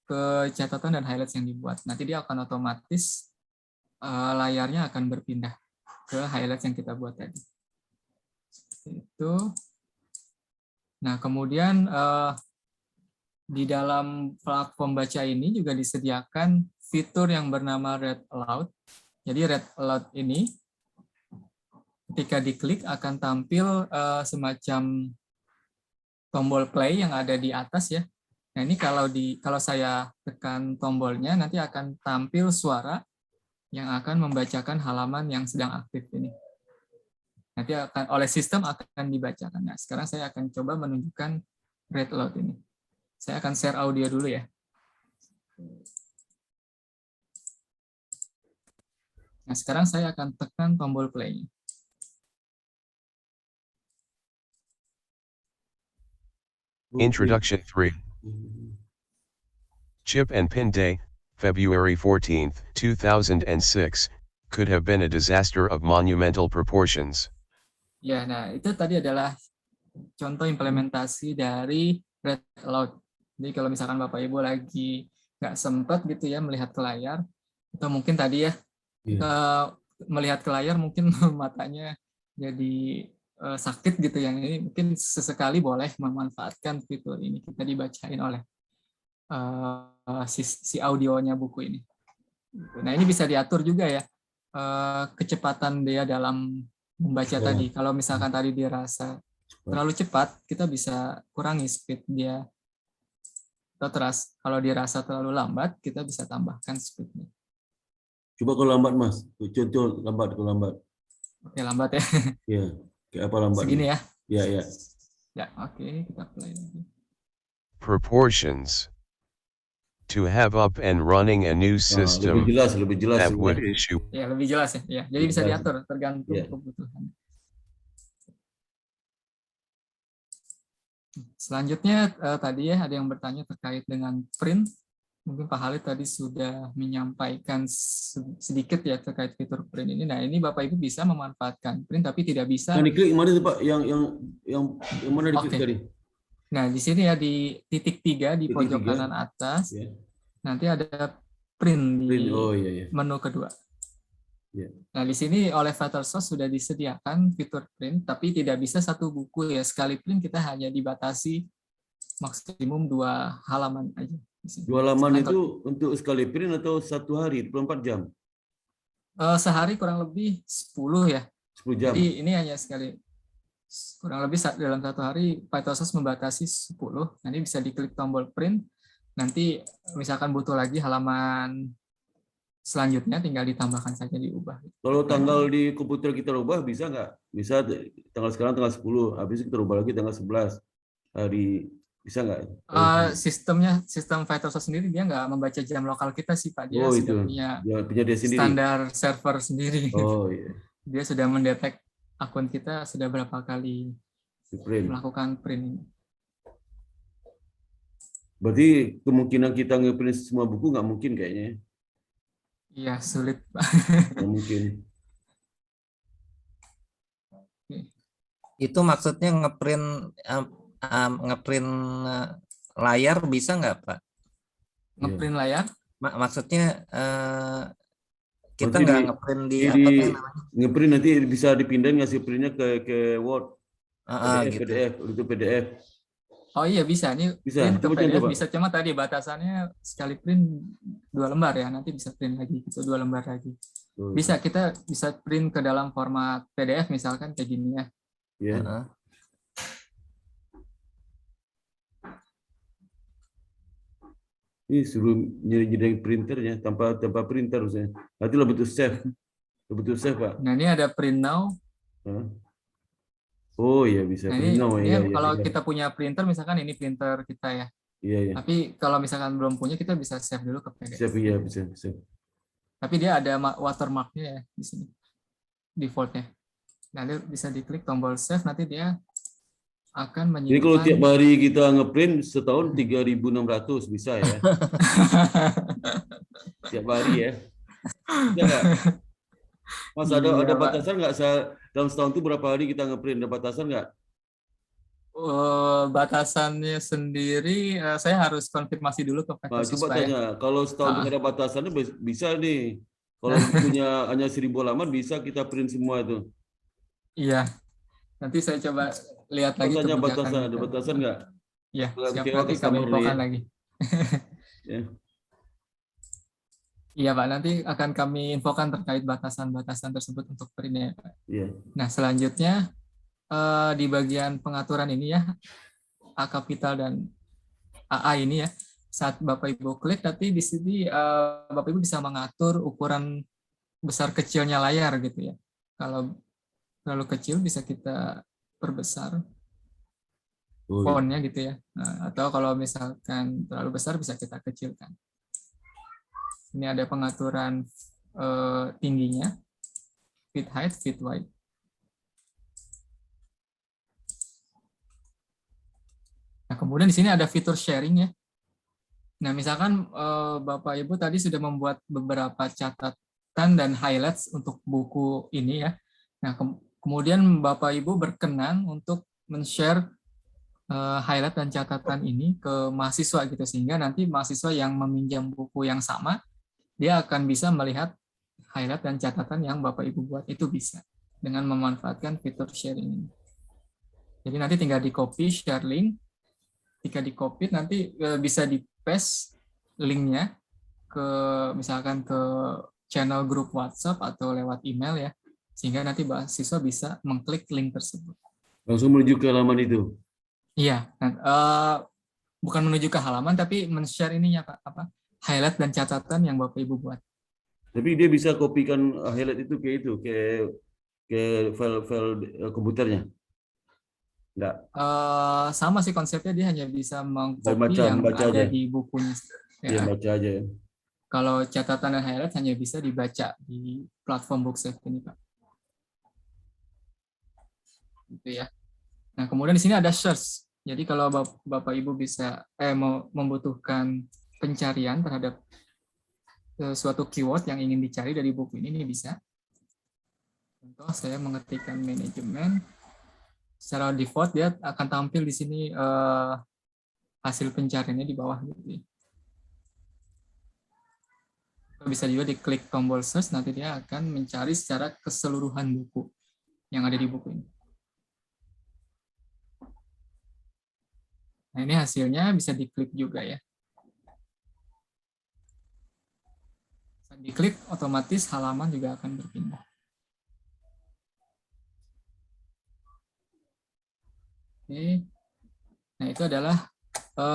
ke catatan dan highlights yang dibuat. Nanti dia akan otomatis layarnya akan berpindah ke highlights yang kita buat tadi. Itu. Nah, kemudian di dalam platform baca ini juga disediakan fitur yang bernama Read Aloud. Jadi Read Aloud ini ketika diklik akan tampil semacam tombol play yang ada di atas ya. Nah, ini kalau saya tekan tombolnya nanti akan tampil suara yang akan membacakan halaman yang sedang aktif ini. Nanti akan oleh sistem akan dibacakan. Nah, sekarang saya akan coba menunjukkan Read Aloud ini. Saya akan share audio dulu ya. Nah, sekarang saya akan tekan tombol play. Introduction 3. Chip and Pin Day, February 14, 2006, could have been a disaster of monumental proportions. Ya, nah itu tadi adalah contoh implementasi dari Read Aloud. Jadi kalau misalkan Bapak Ibu lagi nggak sempat gitu ya melihat ke layar, atau mungkin tadi ya melihat ke layar mungkin matanya jadi sakit gitu yang ini mungkin sesekali boleh memanfaatkan fitur ini, kita dibacain oleh si audionya buku ini. Nah ini bisa diatur juga ya kecepatan dia dalam membaca tadi. Kalau misalkan tadi dia rasa terlalu cepat, kita bisa kurangi speed dia. Atau kalau dia rasa terlalu lambat, kita bisa tambahkan speednya. Coba kalau lambat Mas, contoh lambat kalau lambat. Oke lambat ya. Iya, kayak apa lambat? Segini ya? Iya, iya. Ya, oke, kita play lagi. Proportions. To have up and running a new system. Lebih jelas. That would issue. Ya, lebih jelas ya. Ya, jadi bisa diatur tergantung kebutuhan. Selanjutnya tadi ya ada yang bertanya terkait dengan print. Mungkin Pak Khalid tadi sudah menyampaikan sedikit ya terkait fitur print ini. Nah ini Bapak Ibu bisa memanfaatkan print tapi tidak bisa. Yang diklik mana itu Pak? Yang mana diklik tadi? Nah di sini ya di titik 3 di pojok kanan atas. Nanti ada print di menu kedua. Nah di sini oleh Vatersos sudah disediakan fitur print tapi tidak bisa satu buku ya. Sekali print kita hanya dibatasi maksimum 2 halaman aja. 2 halaman itu untuk sekali print atau 1 hari, 24 jam? Sehari kurang lebih 10 ya. 10 jam. Jadi ini hanya sekali, kurang lebih dalam 1 hari, Vatersos membatasi 10. Nanti bisa diklik tombol print. Nanti misalkan butuh lagi halaman selanjutnya, tinggal ditambahkan saja, diubah. Kalau tanggal di komputer kita rubah, bisa nggak? Bisa tanggal sekarang tanggal 10, habis itu kita rubah lagi tanggal 11 hari. Bisa nggak? Sistem Vatersos sendiri dia nggak membaca jam lokal kita sih Pak. Dia sudah punya dia sendiri. Standar server sendiri. Oh iya. Dia sudah mendetek akun kita sudah berapa kali melakukan print. Berarti kemungkinan kita nge-print semua buku nggak mungkin kayaknya. Iya sulit Pak. Nggak mungkin. Itu maksudnya ngeprint layar bisa nggak Pak? Ngeprint layar? Maksudnya kita nggak ngeprint di apa namanya? Ngeprint nanti bisa dipindahin ngasih printnya ke Word, PDF, itu PDF. Oh iya bisa, ini bisa. Print ke PDF bisa, cuma tadi batasannya sekali print 2 lembar ya, nanti bisa print lagi gitu 2 lembar lagi. Bisa, kita bisa print ke dalam format PDF misalkan kayak gini ya. Iya. Ini suruh nyediain printernya tanpa printer misalnya. Nanti lo betul save. Pak. Nah, ini ada print now. Oh iya bisa nah, print now ya. Kalau kita punya printer misalkan ini printer kita ya. Iya. Tapi kalau misalkan belum punya kita bisa save dulu ke PDF. Save iya bisa. Tapi dia ada watermarknya ya di sini. Defaultnya. Nanti bisa diklik tombol save, nanti dia akan menyimpan. Jadi kalau tiap hari kita ngeprint setahun 3.600 bisa ya. Tiap hari ya. Bisa nggak? Mas ada batasan nggak dalam setahun itu berapa hari kita ngeprint? Ada batasan nggak? Batasannya sendiri saya harus konfirmasi dulu ke Vatersos. Coba tanya, kalau setahun ada batasannya bisa nih. Kalau punya hanya 1.000 halaman bisa kita print semua itu. Iya. Nanti saya coba lihat lagi kebijakan. Ada batasan nggak? Iya, siap, nanti kami infokan lagi. Iya Pak, nanti akan kami infokan terkait batasan-batasan tersebut untuk print-nya Pak. Iya. Nah selanjutnya di bagian pengaturan ini ya, A kapital dan AA ini ya, saat Bapak Ibu klik, nanti di sini Bapak Ibu bisa mengatur ukuran besar kecilnya layar gitu ya. Kalau terlalu kecil bisa kita perbesar fontnya gitu ya. Nah, atau kalau misalkan terlalu besar bisa kita kecilkan. Ini ada pengaturan tingginya, fit height, fit width. Nah, kemudian di sini ada fitur sharing ya. Nah, misalkan Bapak Ibu tadi sudah membuat beberapa catatan dan highlights untuk buku ini ya. Nah, kemudian Bapak Ibu berkenan untuk men-share highlight dan catatan ini ke mahasiswa gitu, sehingga nanti mahasiswa yang meminjam buku yang sama dia akan bisa melihat highlight dan catatan yang Bapak Ibu buat itu bisa dengan memanfaatkan fitur sharing ini. Jadi nanti tinggal di copy, share link. Ketika di copy nanti bisa di paste linknya ke misalkan ke channel grup WhatsApp atau lewat email ya, sehingga nanti mahasiswa bisa mengklik link tersebut. Langsung menuju ke halaman itu. Iya, bukan menuju ke halaman tapi men-share ininya Pak, highlight dan catatan yang Bapak Ibu buat. Tapi dia bisa kopikan highlight itu ke file komputernya. Enggak. Sama sih konsepnya, dia hanya bisa mengcopy yang baca ada aja. di bukunya. Dia baca aja. Kalau catatan dan highlight hanya bisa dibaca di platform Booksafe ini Pak. Gitu ya. Nah kemudian di sini ada search. Jadi kalau Bapak Ibu bisa mau membutuhkan pencarian terhadap suatu keyword yang ingin dicari dari buku ini bisa. Contoh saya mengetikkan manajemen. Secara default dia akan tampil di sini hasil pencariannya di bawah gitu. Bisa juga diklik tombol search, nanti dia akan mencari secara keseluruhan buku yang ada di buku ini. Nah ini hasilnya bisa diklik juga ya. Saat diklik otomatis halaman juga akan berpindah. Oke. Nah, itu adalah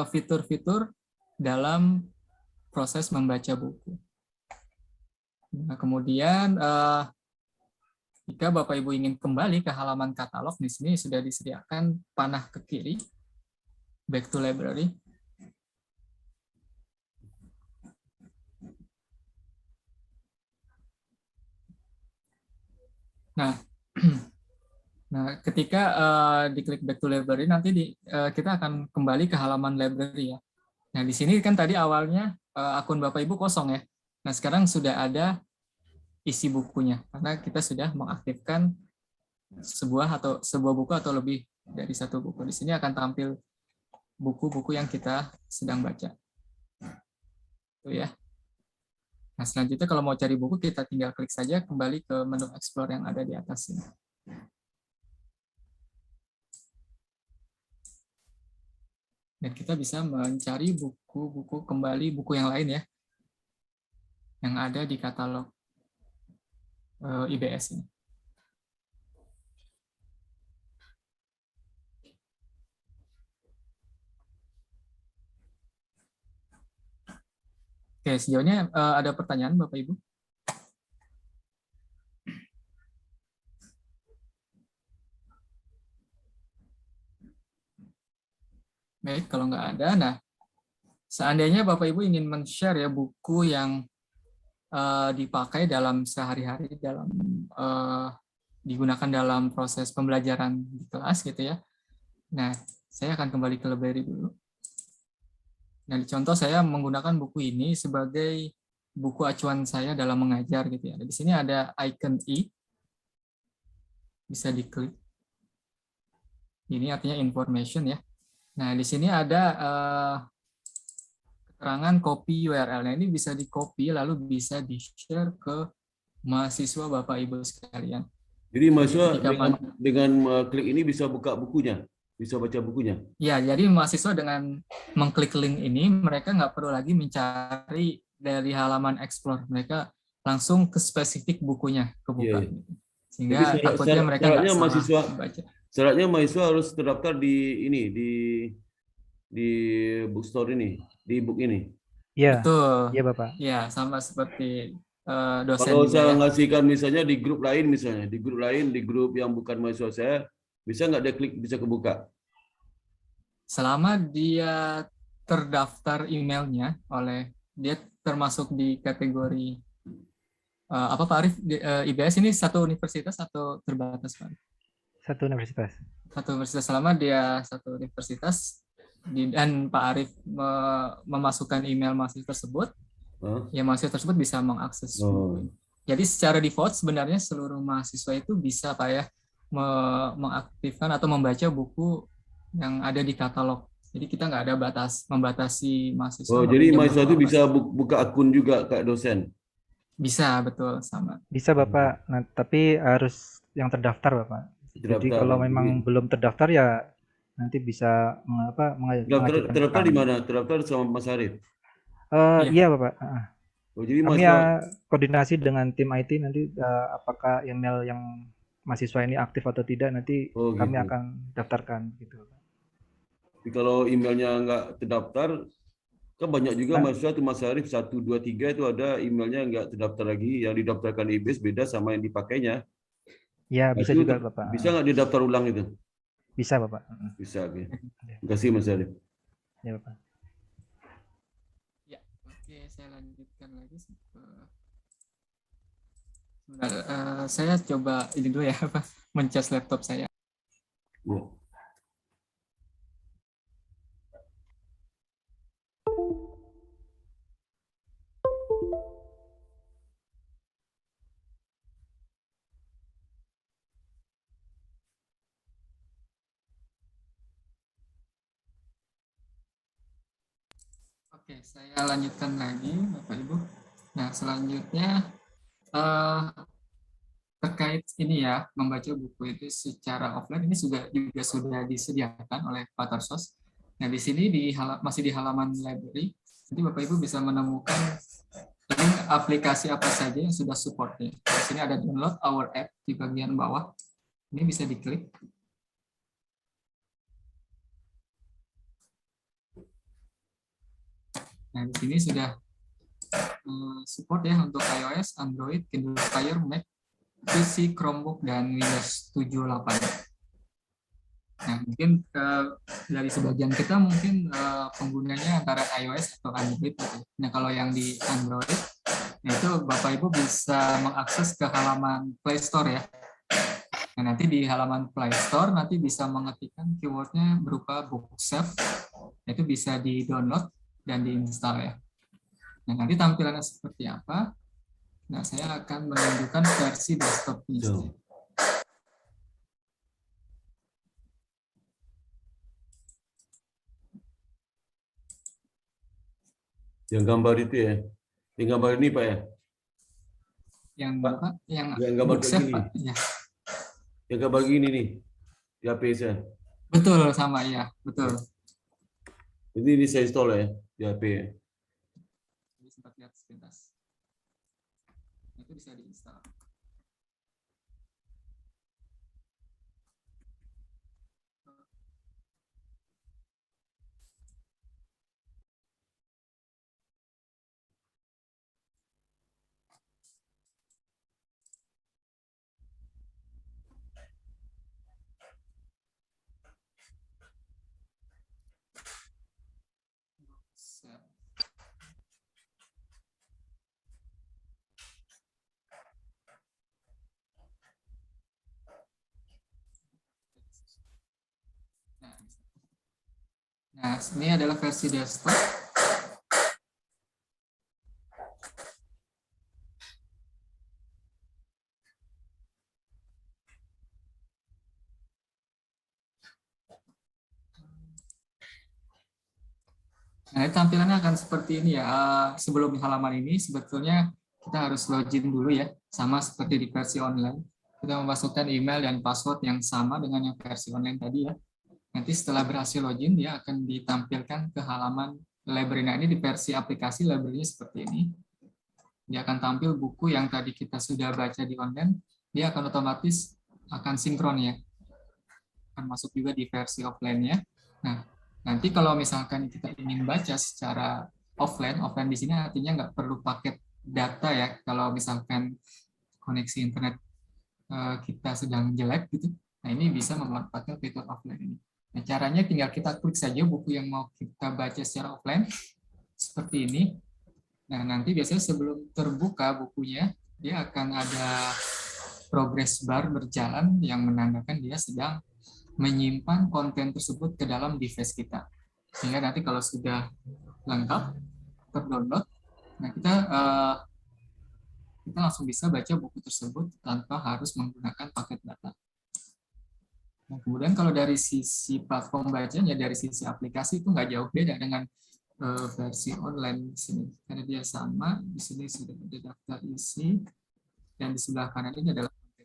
fitur-fitur dalam proses membaca buku. Nah, kemudian jika Bapak Ibu ingin kembali ke halaman katalog, di sini sudah disediakan panah ke kiri, back to library. Nah, ketika diklik back to library, nanti kita akan kembali ke halaman library ya. Nah, di sini kan tadi awalnya akun Bapak Ibu kosong ya. Nah, sekarang sudah ada isi bukunya, karena kita sudah mengaktifkan sebuah buku atau lebih dari satu buku. Di sini akan tampil buku-buku yang kita sedang baca. Itu ya. Nah, selanjutnya kalau mau cari buku, kita tinggal klik saja kembali ke menu Explore yang ada di atas ini. Dan kita bisa mencari buku-buku kembali, buku yang lain ya, yang ada di katalog IBS ini. Oke, sejauh ini ada pertanyaan Bapak Ibu? Baik, kalau nggak ada, nah seandainya Bapak Ibu ingin men-share ya buku yang dipakai dalam sehari-hari, digunakan dalam proses pembelajaran di kelas gitu ya. Nah, saya akan kembali ke library dulu. Nah, di contoh saya menggunakan buku ini sebagai buku acuan saya dalam mengajar gitu ya. Di sini ada icon I, bisa diklik. Ini artinya information ya. Nah, di sini ada keterangan copy URL. Nah, ini bisa di-copy lalu bisa di-share ke mahasiswa Bapak Ibu sekalian. Jadi mahasiswa dengan klik ini bisa buka bukunya, bisa baca bukunya. Ya, jadi mahasiswa dengan mengklik link ini, mereka nggak perlu lagi mencari dari halaman Explore. Mereka langsung ke spesifik bukunya, kebuka. Yeah. Sehingga takutnya mereka nggak salah baca. Syaratnya mahasiswa harus terdaftar di bookstore ini, di book ini. Iya. Betul. Iya, Bapak. Ya, sama seperti dosen. Kalau saya ngasihkan misalnya di grup lain misalnya, di grup yang bukan mahasiswa saya, bisa nggak dia klik bisa kebuka? Selama dia terdaftar emailnya dia termasuk di kategori apa Pak Arif? IBS ini satu universitas atau terbatas Pak? Satu universitas. Satu universitas, selama dia satu universitas dan Pak Arif memasukkan email mahasiswa tersebut, ya mahasiswa tersebut bisa mengakses. Jadi secara default sebenarnya seluruh mahasiswa itu bisa Pak ya mengaktifkan atau membaca buku yang ada di katalog. Jadi kita nggak ada membatasi mahasiswa. Oh, jadi mahasiswa itu bisa buka akun juga Kak dosen? Bisa, betul, sama. Bisa Bapak, nah, tapi harus yang terdaftar Bapak. Jadi Terdaftar. kalau memang belum terdaftar ya nanti bisa Terdaftar di mana? Terdaftar sama Mas Arif. Iya Bapak. Oh, jadi Kami mahasiswa koordinasi dengan tim IT nanti apakah email yang mahasiswa ini aktif atau tidak nanti kami gitu. akan daftarkan gitu. Tapi kalau emailnya nggak terdaftar, kan banyak juga mahasiswa tuh Mas Arif 1, 2, 3 itu ada emailnya nggak terdaftar lagi, yang didaftarkan IBIS beda sama yang dipakainya. Ya bisa itu juga Bapak. Bisa nggak didaftar ulang itu? Bisa Bapak. Bisa, oke. Terima kasih Mas Arif. Ya Bapak. Ya, oke, saya lanjutkan lagi. Saya coba ini dulu ya, mencas laptop saya. Ya. Oke, saya lanjutkan lagi, Bapak Ibu. Nah, selanjutnya terkait ini ya, membaca buku itu secara offline ini juga sudah disediakan oleh Pak Tarsos. Nah, di sini masih di halaman library. Nanti Bapak Ibu bisa menemukan link aplikasi apa saja yang sudah supportnya. Di sini ada download our app di bagian bawah. Ini bisa diklik. Nah, di sini sudah support ya untuk iOS, Android, Kindle Fire, Mac, PC, Chromebook, dan Windows 7.8. Nah, mungkin dari sebagian kita mungkin penggunanya antara iOS atau Android. Nah, kalau yang di Android, itu Bapak Ibu bisa mengakses ke halaman Play Store ya. Nah, nanti di halaman Play Store nanti bisa mengetikkan keywordnya berupa bookshelf, itu bisa di-download dan diinstal ya. Nah, nanti tampilannya seperti apa? Nah, saya akan menunjukkan versi desktop ini. Yang gambar itu ya? Yang gambar ini Pak ya? Yang apa? Yang gambar bookshelf, begini. Pak. Ya. Yang gambar gini nih, di HP saya. Betul, sama ya, betul. Ini saya install ya, di HP ya. Sempat lihat sepintas. Itu bisa diinstal. Nah, ini adalah versi desktop. Nah, tampilannya akan seperti ini ya. Sebelum halaman ini sebetulnya kita harus login dulu ya, sama seperti di versi online. Kita memasukkan email dan password yang sama dengan yang versi online tadi ya. Nanti setelah berhasil login, dia akan ditampilkan ke halaman library. Nah, ini di versi aplikasi library-nya seperti ini. Dia akan tampil buku yang tadi kita sudah baca di online, dia akan otomatis akan sinkron ya. Akan masuk juga di versi offline-nya. Nah, nanti kalau misalkan kita ingin baca secara offline di sini artinya nggak perlu paket data ya. Kalau misalkan koneksi internet kita sedang jelek gitu, nah ini bisa memanfaatkan fitur offline ini. Nah, caranya tinggal kita klik saja buku yang mau kita baca secara offline seperti ini. Nah, nanti biasanya sebelum terbuka bukunya, dia akan ada progress bar berjalan yang menandakan dia sedang menyimpan konten tersebut ke dalam device kita. Sehingga nanti kalau sudah lengkap, terdownload, nah kita langsung bisa baca buku tersebut tanpa harus menggunakan paket data. Nah, kemudian kalau dari sisi platform bacanya, dari sisi aplikasi itu nggak jauh beda dengan versi online di sini. Karena dia sama, di sini sudah ada daftar isi, dan di sebelah kanan ini adalah konten.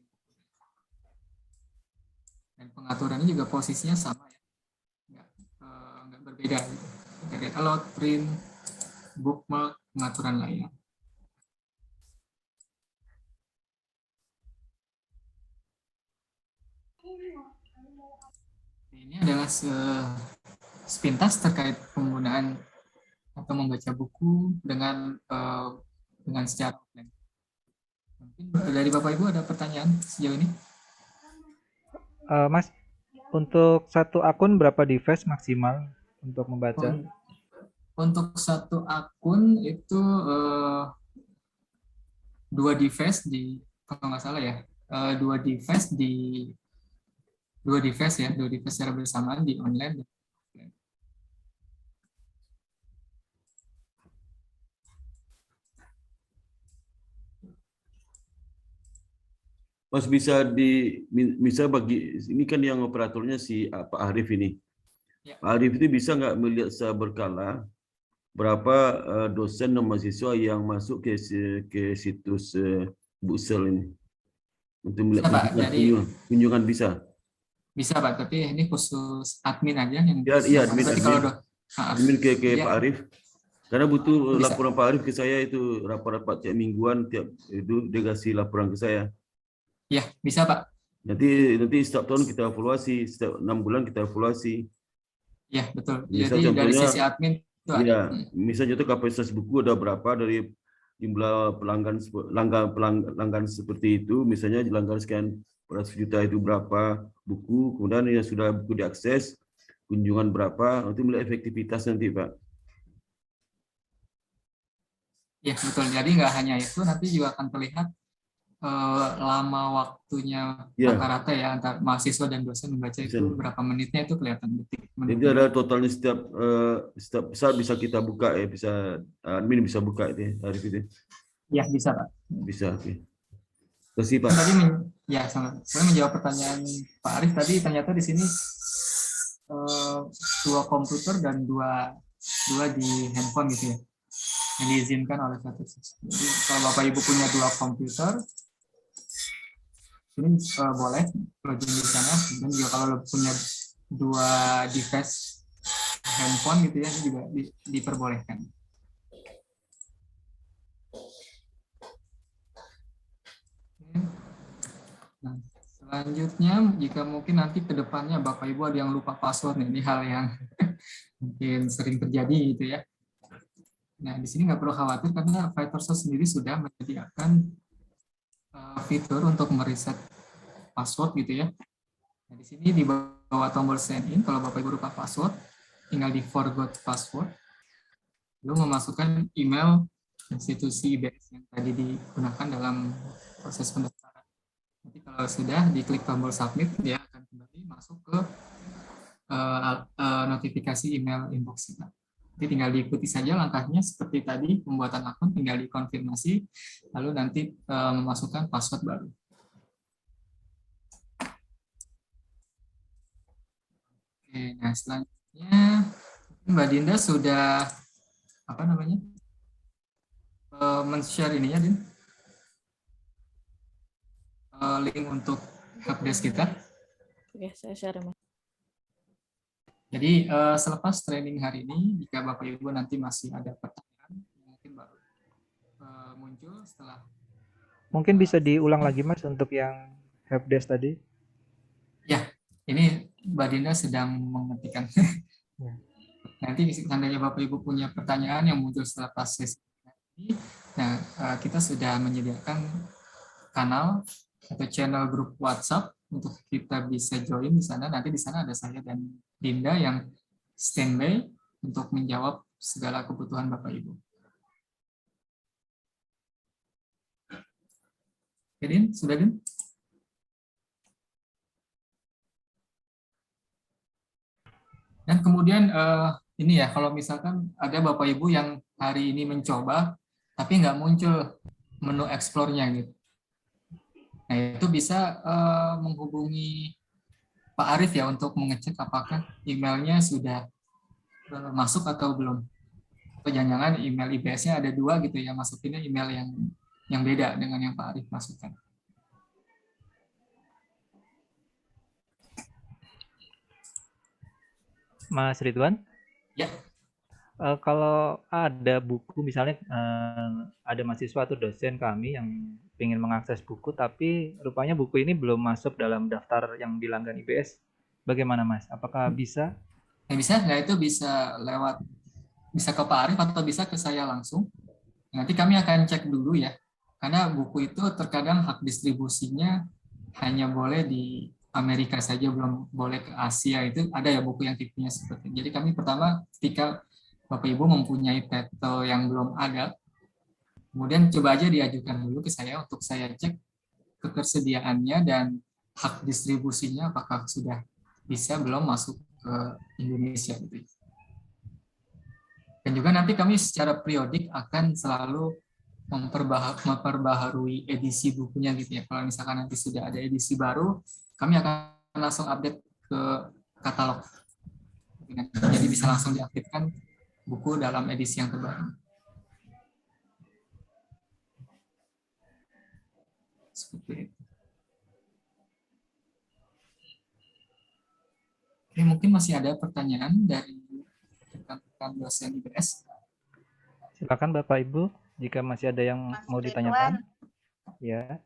Dan pengaturannya juga posisinya sama ya, nggak berbeda gitu. Dari allot, print, bookmark, pengaturan layar. Ini adalah sepintas terkait penggunaan atau membaca buku dengan secara offline. Mungkin dari Bapak Ibu ada pertanyaan sejauh ini? Mas, untuk satu akun berapa device maksimal untuk membaca? Untuk satu akun itu 2 device kalau nggak salah ya, 2 device secara bersamaan di online. Mas bisa bagi ini kan yang operatornya si Pak Arif ini. Ya. Pak Arif itu bisa nggak melihat secara berkala berapa dosen dan mahasiswa yang masuk ke situs Buksel ini untuk melihat kunjungan bisa? Bisa Pak, tapi ini khusus admin aja yang. Iya, admin ke Pak Arif. Karena butuh bisa. Laporan Pak Arif ke saya itu rapat-rapat tiap mingguan, tiap itu dia kasih laporan ke saya. Ya, bisa Pak. Nanti setiap tahun kita evaluasi, setiap 6 bulan kita evaluasi. Ya, betul. Misal Jadi contohnya, dari sisi admin itu ya, misalnya itu kapasitas buku ada berapa dari jumlah pelanggan seperti itu, misalnya langgan sekian per juta itu berapa buku, kemudian yang sudah buku diakses, kunjungan berapa, itu melihat efektivitas nanti Pak. Ya, betul. Jadi nggak hanya itu, nanti juga akan terlihat lama waktunya rata-rata ya antar mahasiswa dan dosen membaca itu berapa menitnya itu kelihatan detik. Jadi ada totalnya setiap saat bisa kita buka ya, bisa admin bisa buka itu Arif itu. Ya, bisa Pak. Bisa, oke. Terima kasih Pak. Tadi saya menjawab pertanyaan Pak Arif tadi, ternyata di sini 2 komputer dan dua di handphone gitu ya, yang diizinkan oleh satu. Jadi kalau Bapak Ibu punya 2 komputer, ini boleh login di sana. Dan juga kalau punya 2 device handphone gitu ya, ini juga diperbolehkan. Nah, selanjutnya jika mungkin nanti ke depannya Bapak Ibu ada yang lupa password, ini hal yang mungkin sering terjadi gitu ya. Nah, di sini nggak perlu khawatir karena Firesource sendiri sudah menyediakan fitur untuk mereset password gitu ya. Nah, di sini di bawah tombol sign in, kalau Bapak Ibu lupa password, tinggal di forgot password, lalu memasukkan email institusi IBS yang tadi digunakan dalam proses pendaftaran. Nanti kalau sudah diklik tombol submit, dia akan kembali masuk ke notifikasi email inbox kita. Jadi tinggal diikuti saja langkahnya seperti tadi, pembuatan akun tinggal dikonfirmasi, lalu nanti memasukkan password baru. Oke, nah selanjutnya Mbak Dinda sudah men-share ininya, Din, link untuk helpdesk kita. Oke, saya share Mas. Jadi selepas training hari ini, jika Bapak Ibu nanti masih ada pertanyaan, mungkin baru muncul setelah. Mungkin bisa diulang lagi Mas untuk yang helpdesk tadi. Ya, ini Mbak Dinda sedang mengetikkan. Nanti seandainya Bapak Ibu punya pertanyaan yang muncul setelah sesi ini, nah kita sudah menyediakan kanal atau channel grup WhatsApp untuk kita bisa join di sana. Nanti di sana ada saya dan Dinda yang standby untuk menjawab segala kebutuhan Bapak Ibu. Oke, Din, sudah Din? Dan kemudian ini ya, kalau misalkan ada Bapak Ibu yang hari ini mencoba, tapi nggak muncul menu explore-nya gitu. Nah, itu bisa menghubungi Pak Arif ya untuk mengecek apakah emailnya sudah masuk atau belum. Atau jangan-jangan email IBS-nya ada 2 gitu ya, masukinnya email yang beda dengan yang Pak Arif masukkan. Mas Ridwan. Ya. Kalau ada buku, misalnya ada mahasiswa atau dosen kami yang ingin mengakses buku, tapi rupanya buku ini belum masuk dalam daftar yang dilanggan IBS. Bagaimana Mas? Apakah bisa? Bisa, nah itu bisa bisa ke Pak Arief atau bisa ke saya langsung. Nanti kami akan cek dulu ya, karena buku itu terkadang hak distribusinya hanya boleh di Amerika saja, belum boleh ke Asia. Itu ada ya buku yang tipenya seperti itu. Jadi kami pertama ketika Bapak Ibu mempunyai title yang belum ada, kemudian coba aja diajukan dulu ke saya untuk saya cek ketersediaannya dan hak distribusinya apakah sudah bisa belum masuk ke Indonesia gitu. Dan juga nanti kami secara periodik akan selalu memperbaharui edisi bukunya gitu ya. Kalau misalkan nanti sudah ada edisi baru, kami akan langsung update ke katalog. Jadi bisa langsung diaktifkan buku dalam edisi yang terbaru. Seperti itu. Oke, mungkin masih ada pertanyaan dari rekan-rekan dosen IBS. Silakan Bapak Ibu, jika masih ada yang mau ditanyakan. Ya.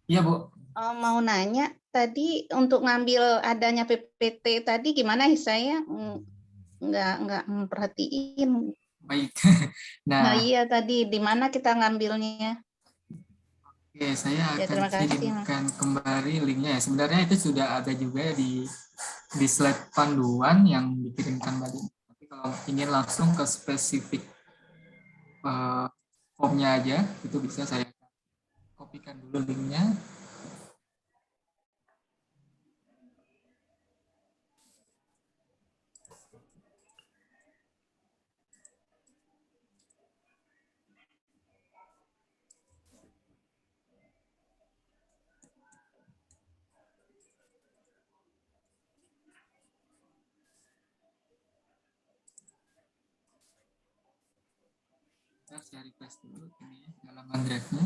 Iya, Bu. Mau nanya, tadi untuk ngambil adanya PPT tadi gimana ya, saya nggak memperhatiin. Baik. Nah iya tadi di mana kita ngambilnya? Oke, saya Ya, akan terima kasih, kirimkan kembali linknya ya. Sebenarnya itu sudah ada juga di slide panduan yang dikirimkan tadi. Tapi kalau ingin langsung ke spesifik formnya aja, itu bisa saya kopikan dulu linknya. Saya request dulu ini halaman drive-nya.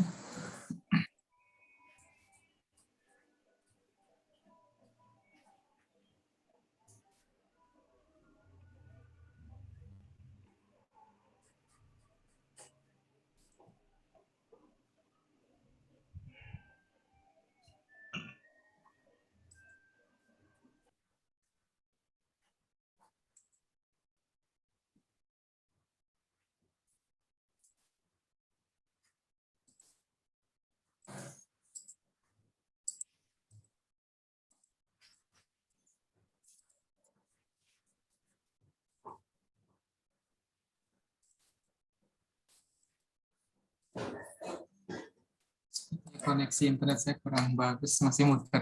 Koneksi internet saya kurang bagus, masih muter.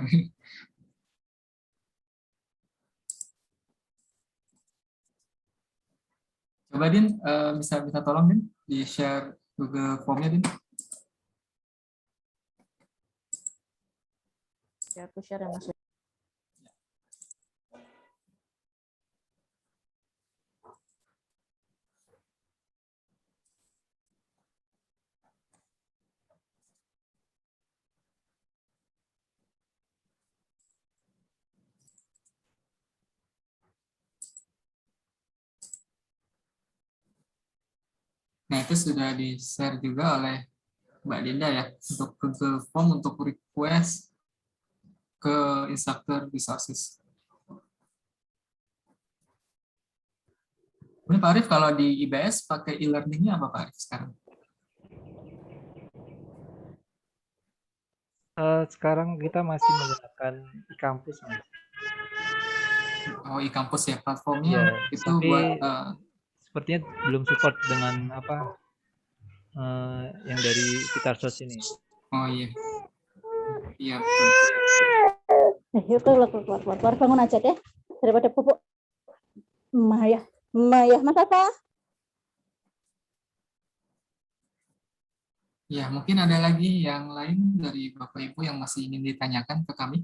Coba Din, bisa tolong Din di share Google Form-nya Din. Ya, aku share ya Mas. Nah, itu sudah di-share juga oleh Mbak Dinda ya, untuk Google Form untuk request ke instructor resources. Ini Pak Arief, kalau di IBS pakai e-learning-nya apa Pak Arief sekarang? Sekarang kita masih menggunakan e-kampus, Mas. Oh, e-kampus ya, platformnya Ya, itu tapi buat sepertinya belum support dengan yang dari Pitarsos ini. oh iya. Iya. Yuk keluar bangun aja deh daripada pupuk. Maya, Mas apa? Ya, mungkin ada lagi yang lain dari Bapak Ibu yang masih ingin ditanyakan ke kami.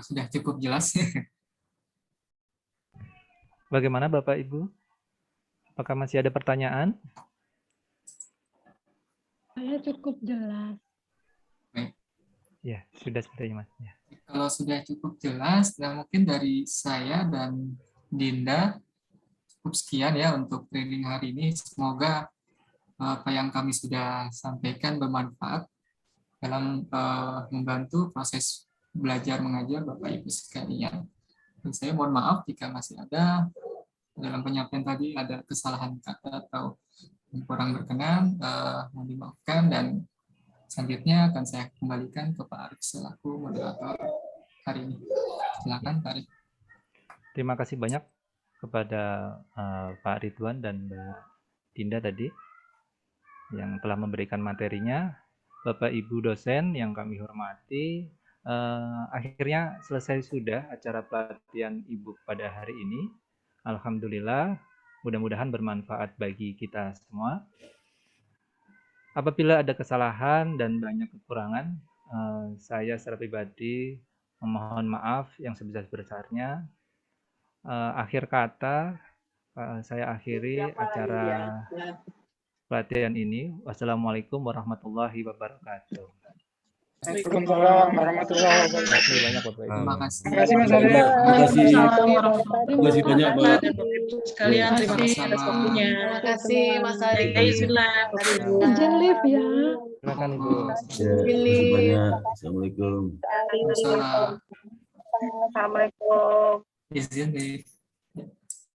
Sudah cukup jelas. Bagaimana Bapak Ibu? Apakah masih ada pertanyaan? Saya cukup jelas. Ya, sudah sepertinya Mas. Ya. Kalau sudah cukup jelas, nah mungkin dari saya dan Dinda cukup sekian ya untuk training hari ini. Semoga apa yang kami sudah sampaikan bermanfaat dalam membantu proses belajar mengajar Bapak Ibu sekalian. Dan saya mohon maaf jika masih ada dalam penyampaian tadi ada kesalahan kata atau yang kurang berkenan, mohon dimaafkan, dan selanjutnya akan saya kembalikan ke Pak Arif selaku moderator hari ini. Silakan Pak Arif. Terima kasih banyak kepada Pak Ridwan dan Mbak Dinda tadi yang telah memberikan materinya. Bapak Ibu dosen yang kami hormati, akhirnya selesai sudah acara pelatihan Ibu pada hari ini. Alhamdulillah, mudah-mudahan bermanfaat bagi kita semua. Apabila ada kesalahan dan banyak kekurangan, saya secara pribadi memohon maaf yang sebesar-besarnya. Akhir kata, saya akhiri acara pelatihan ini. Wassalamualaikum warahmatullahi wabarakatuh. Waalaikumsalam warahmatullahi wabarakatuh. Banyak Bapak Ibu. Terima kasih. Terima kasih Mas Arif. Terima kasih banyak Pak. Sekalian terima kasih atas waktunya. Terima kasih Mas Arif. Bismillah. Izin live ya. Silakan Ibu. Ya, terima kasih banyak. Assalamualaikum. Waalaikumsalam. Assalamualaikum. Izin live.